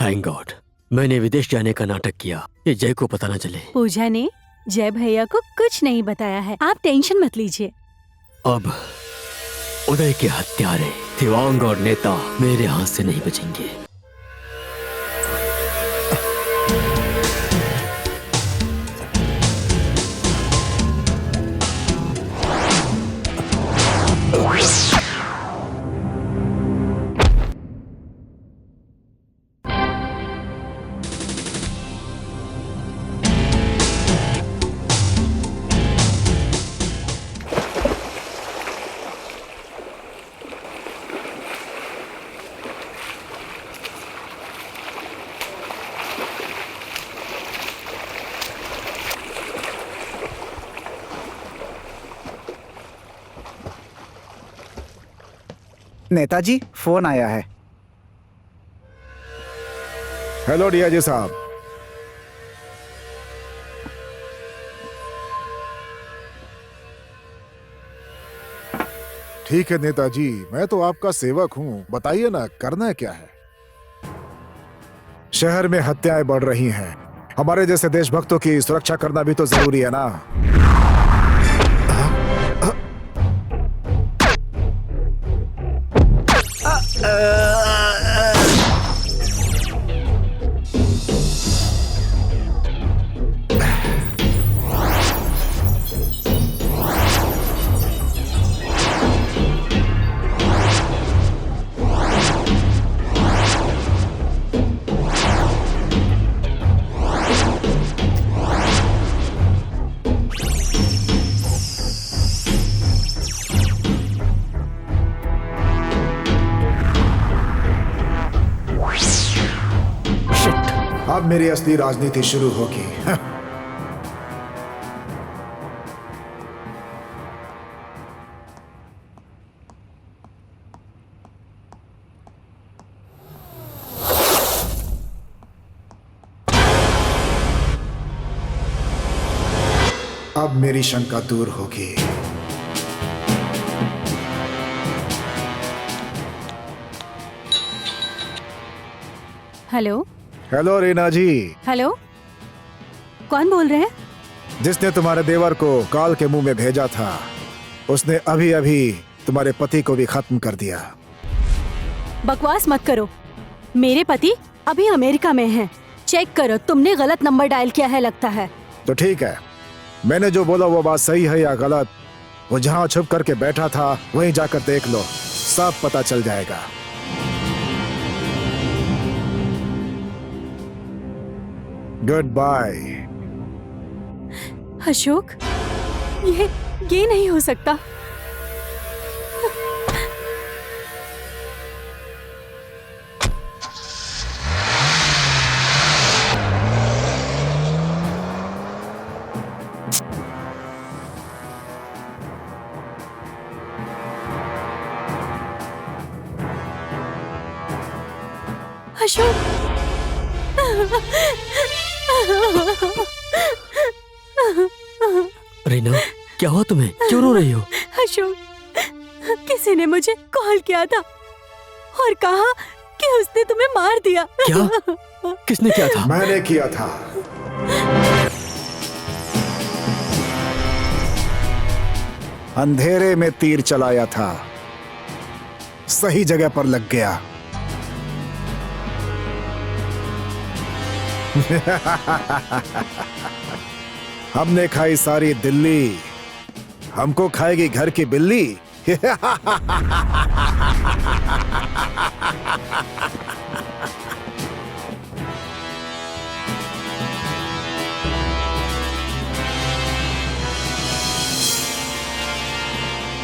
थैंक गॉड मैंने विदेश जाने का नाटक किया, ये जय को पता न चले। पूजा ने जय भैया को कुछ नहीं बताया है, आप टेंशन मत लीजिए। अब उदय के हत्यारे तिवांग और नेता मेरे हाथ से नहीं बचेंगे। नेताजी फोन आया है। हेलो डीआईजी साहब। ठीक है नेताजी, मैं तो आपका सेवक हूँ, बताइए ना करना क्या है। शहर में हत्याएं बढ़ रही हैं, हमारे जैसे देशभक्तों की सुरक्षा करना भी तो जरूरी है ना। अब मेरी असली राजनीति शुरू होगी। अब मेरी शंका दूर होगी। हेलो हेलो रीना जी। हेलो, कौन बोल रहे हैं? जिसने तुम्हारे देवर को काल के मुंह में भेजा था, उसने अभी अभी तुम्हारे पति को भी खत्म कर दिया। बकवास मत करो, मेरे पति अभी अमेरिका में हैं। चेक करो, तुमने गलत नंबर डायल किया है लगता है। तो ठीक है, मैंने जो बोला वो बात सही है या गलत, वो जहाँ छुप करके बैठा था वहीं जाकर देख लो, सब पता चल जाएगा। Good bye. अशोक, ये नहीं हो सकता। अशोक, रीना, क्या हुआ तुम्हें? क्यों रो रही हो? अशोक, किसी ने मुझे कॉल किया था और कहा कि उसने तुम्हें मार दिया। क्या? किसने किया था? मैंने किया था। अंधेरे में तीर चलाया था, सही जगह पर लग गया। हमने खाई सारी दिल्ली, हमको खाएगी घर की बिल्ली।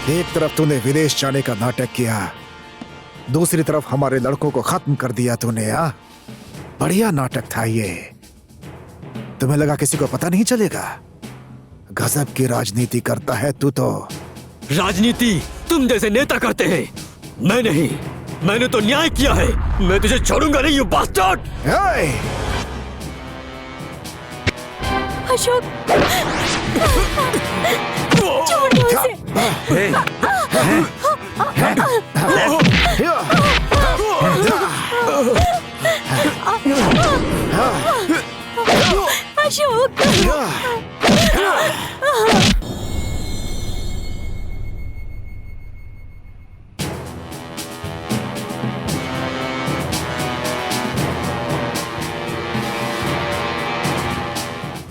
एक तरफ तूने विदेश जाने का नाटक किया, दूसरी तरफ हमारे लड़कों को खत्म कर दिया तूने। बढ़िया नाटक था ये। तुम्हें लगा किसी को पता नहीं चलेगा? गजब की राजनीति करता है तू तो। राजनीति तुम जैसे नेता करते हैं, मैं नहीं। मैंने तो न्याय किया है, मैं तुझे छोड़ूंगा नहीं, यू बास्टर्ड। अशोक, छोड़ दो उसे। अशोक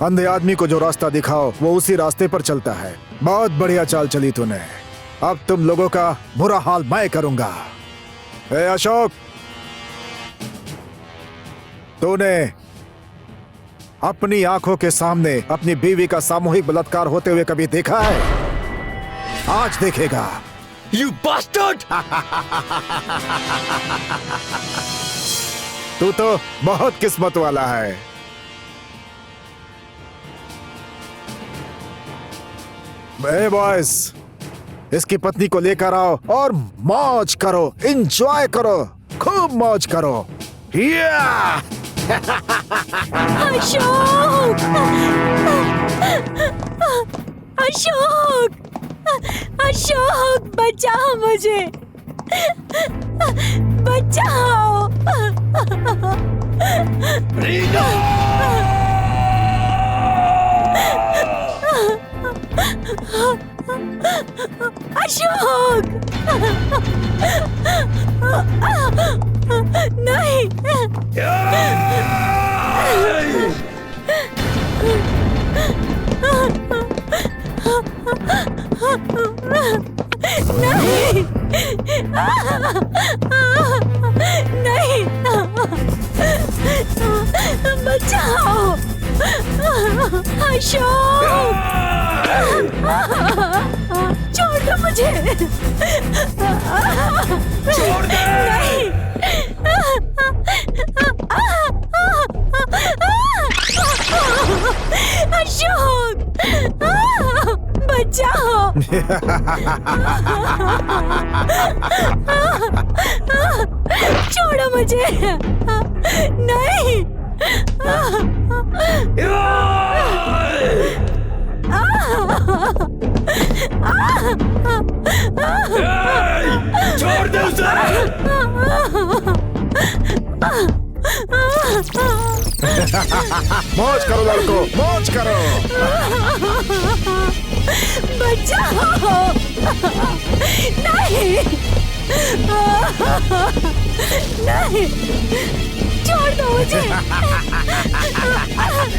अंधे आदमी को जो रास्ता दिखाओ वो उसी रास्ते पर चलता है। बहुत बढ़िया चाल चली तूने। अब तुम लोगों का बुरा हाल मैं करूंगा। ए अशोक, तूने अपनी आंखों के सामने अपनी बीवी का सामूहिक बलात्कार होते हुए कभी देखा है? आज देखेगा। You bastard! तू तो बहुत किस्मत वाला है। ए बॉयज, इसकी पत्नी को लेकर आओ और मौज करो, एंजॉय करो, खूब मौज करो। अशोक अशोक अशोक बचाओ मुझे, बचाओ। अशोक नहीं, नहीं, बचाओ अशोक, छोड़ दो मुझे, छोड़ दे, नहीं, अशोक बचाओ। छोड़ो मुझे, नहीं, छोड़ दे उसे! मौज करो लड़को, मौज करो। बचाओ, नहीं, नहीं, छोड़ दो मुझे।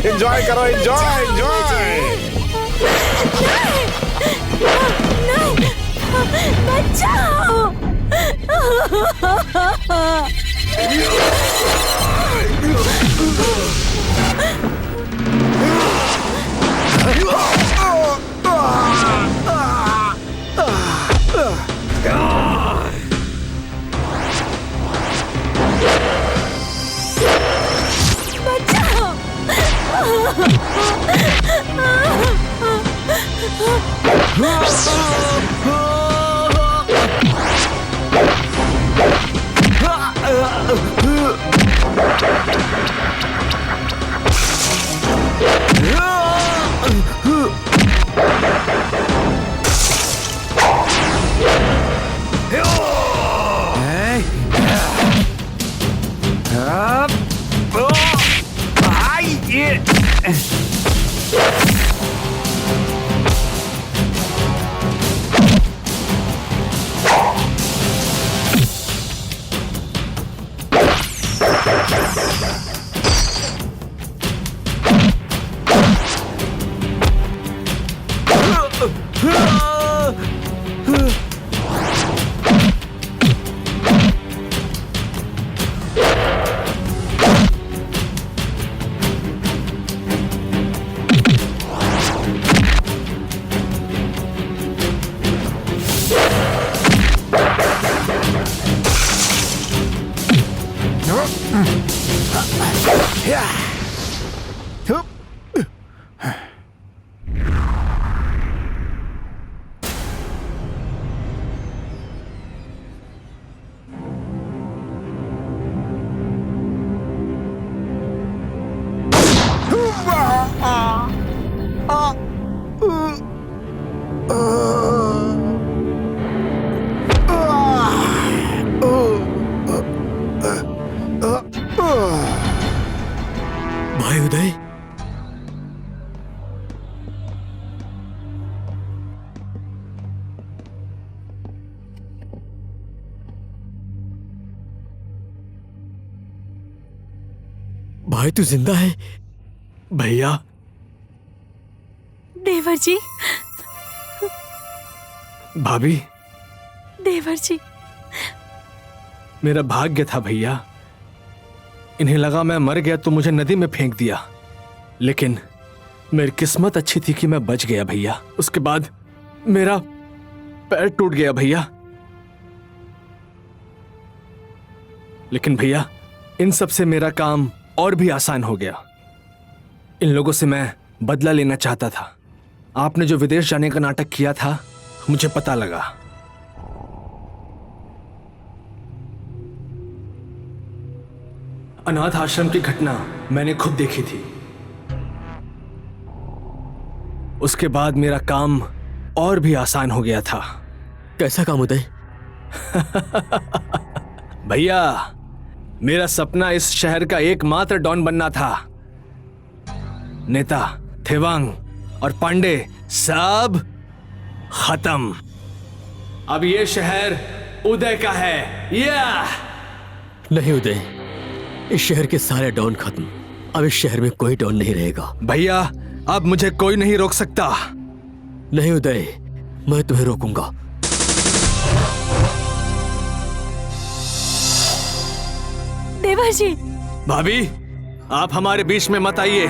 एंजॉय करो, एंजॉय, एंजॉय। नहीं, बचाओ। भाई तू जिंदा है? भैया, देवर जी, भाभी, देवर जी। मेरा भाग्य था भैया। इन्हें लगा मैं मर गया तो मुझे नदी में फेंक दिया, लेकिन मेरी किस्मत अच्छी थी कि मैं बच गया भैया। उसके बाद मेरा पैर टूट गया भैया। लेकिन भैया, इन सब से मेरा काम और भी आसान हो गया। इन लोगों से मैं बदला लेना चाहता था। आपने जो विदेश जाने का नाटक किया था, मुझे पता लगा। अनाथ आश्रम की घटना मैंने खुद देखी थी। उसके बाद मेरा काम और भी आसान हो गया था। कैसा काम उदय? भैया, मेरा सपना इस शहर का एकमात्र डॉन बनना था। नेता, थेवांग और पांडे सब खत्म। अब ये शहर उदय का है। नहीं उदय, इस शहर के सारे डॉन खत्म। अब इस शहर में कोई डॉन नहीं रहेगा। भैया, अब मुझे कोई नहीं रोक सकता। नहीं उदय, मैं तुम्हें रोकूंगा। देवर जी, भाभी, आप हमारे बीच में मत आइए।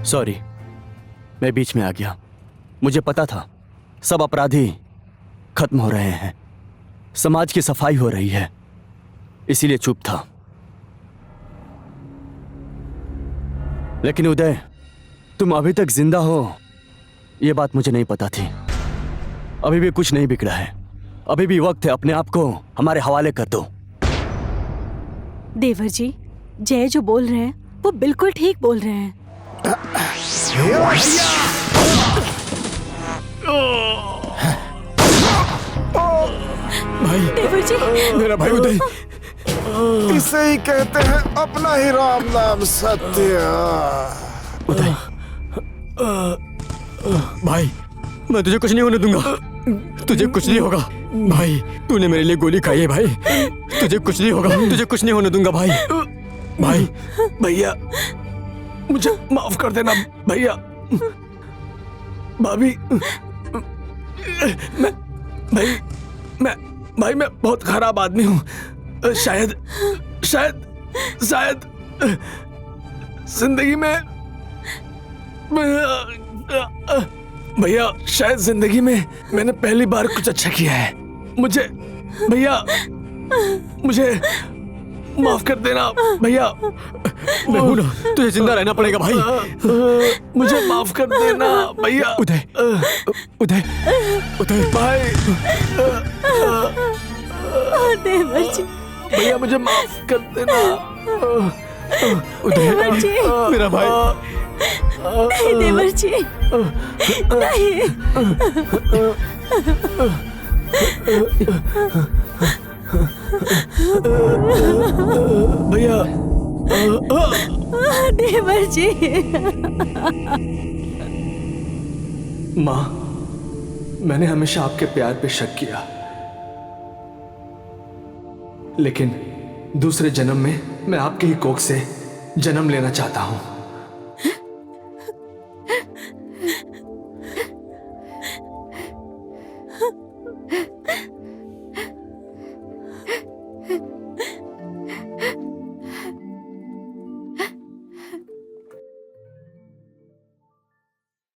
सॉरी, मैं बीच में आ गया। मुझे पता था सब अपराधी खत्म हो रहे हैं, समाज की सफाई हो रही है, इसीलिए चुप था। लेकिन उदय, तुम अभी तक जिंदा हो, यह बात मुझे नहीं पता थी। अभी भी कुछ नहीं बिगड़ा है। अभी भी वक्त है, अपने आप को हमारे हवाले कर दो। देवर जी, जय जो बोल रहे हैं वो बिल्कुल ठीक बोल रहे हैं। भाई, देवर जी, मेरा भाई उदय। इसे ही कहते हैं अपना ही राम नाम सत्य। उदय, भाई, मैं तुझे कुछ नहीं होने दूंगा। तुझे कुछ नहीं होगा भाई। तूने मेरे लिए गोली खाई है भाई। तुझे कुछ नहीं होगा। तुझे कुछ नहीं होने दूंगा भाई। भाई, भैया, मुझे माफ कर देना भैया। भाभी, मैं बहुत खराब आदमी हूँ। शायद जिंदगी में भैया, शायद जिंदगी में मैंने पहली बार कुछ अच्छा किया है। मुझे माफ कर देना भैया। मैं हूं ना, तुझे जिंदा रहना पड़ेगा भाई। मुझे माफ कर देना भैया। उदय, उदय, उदय भाई, देवर जी, भैया मुझे माफ कर देना। उदय, देवर जी, मेरा भाई। नहीं देवर जी, नहीं। भैया, देवर जी। माँ, मैंने हमेशा आपके प्यार पे शक किया, लेकिन दूसरे जन्म में मैं आपके ही कोख से जन्म लेना चाहता हूँ।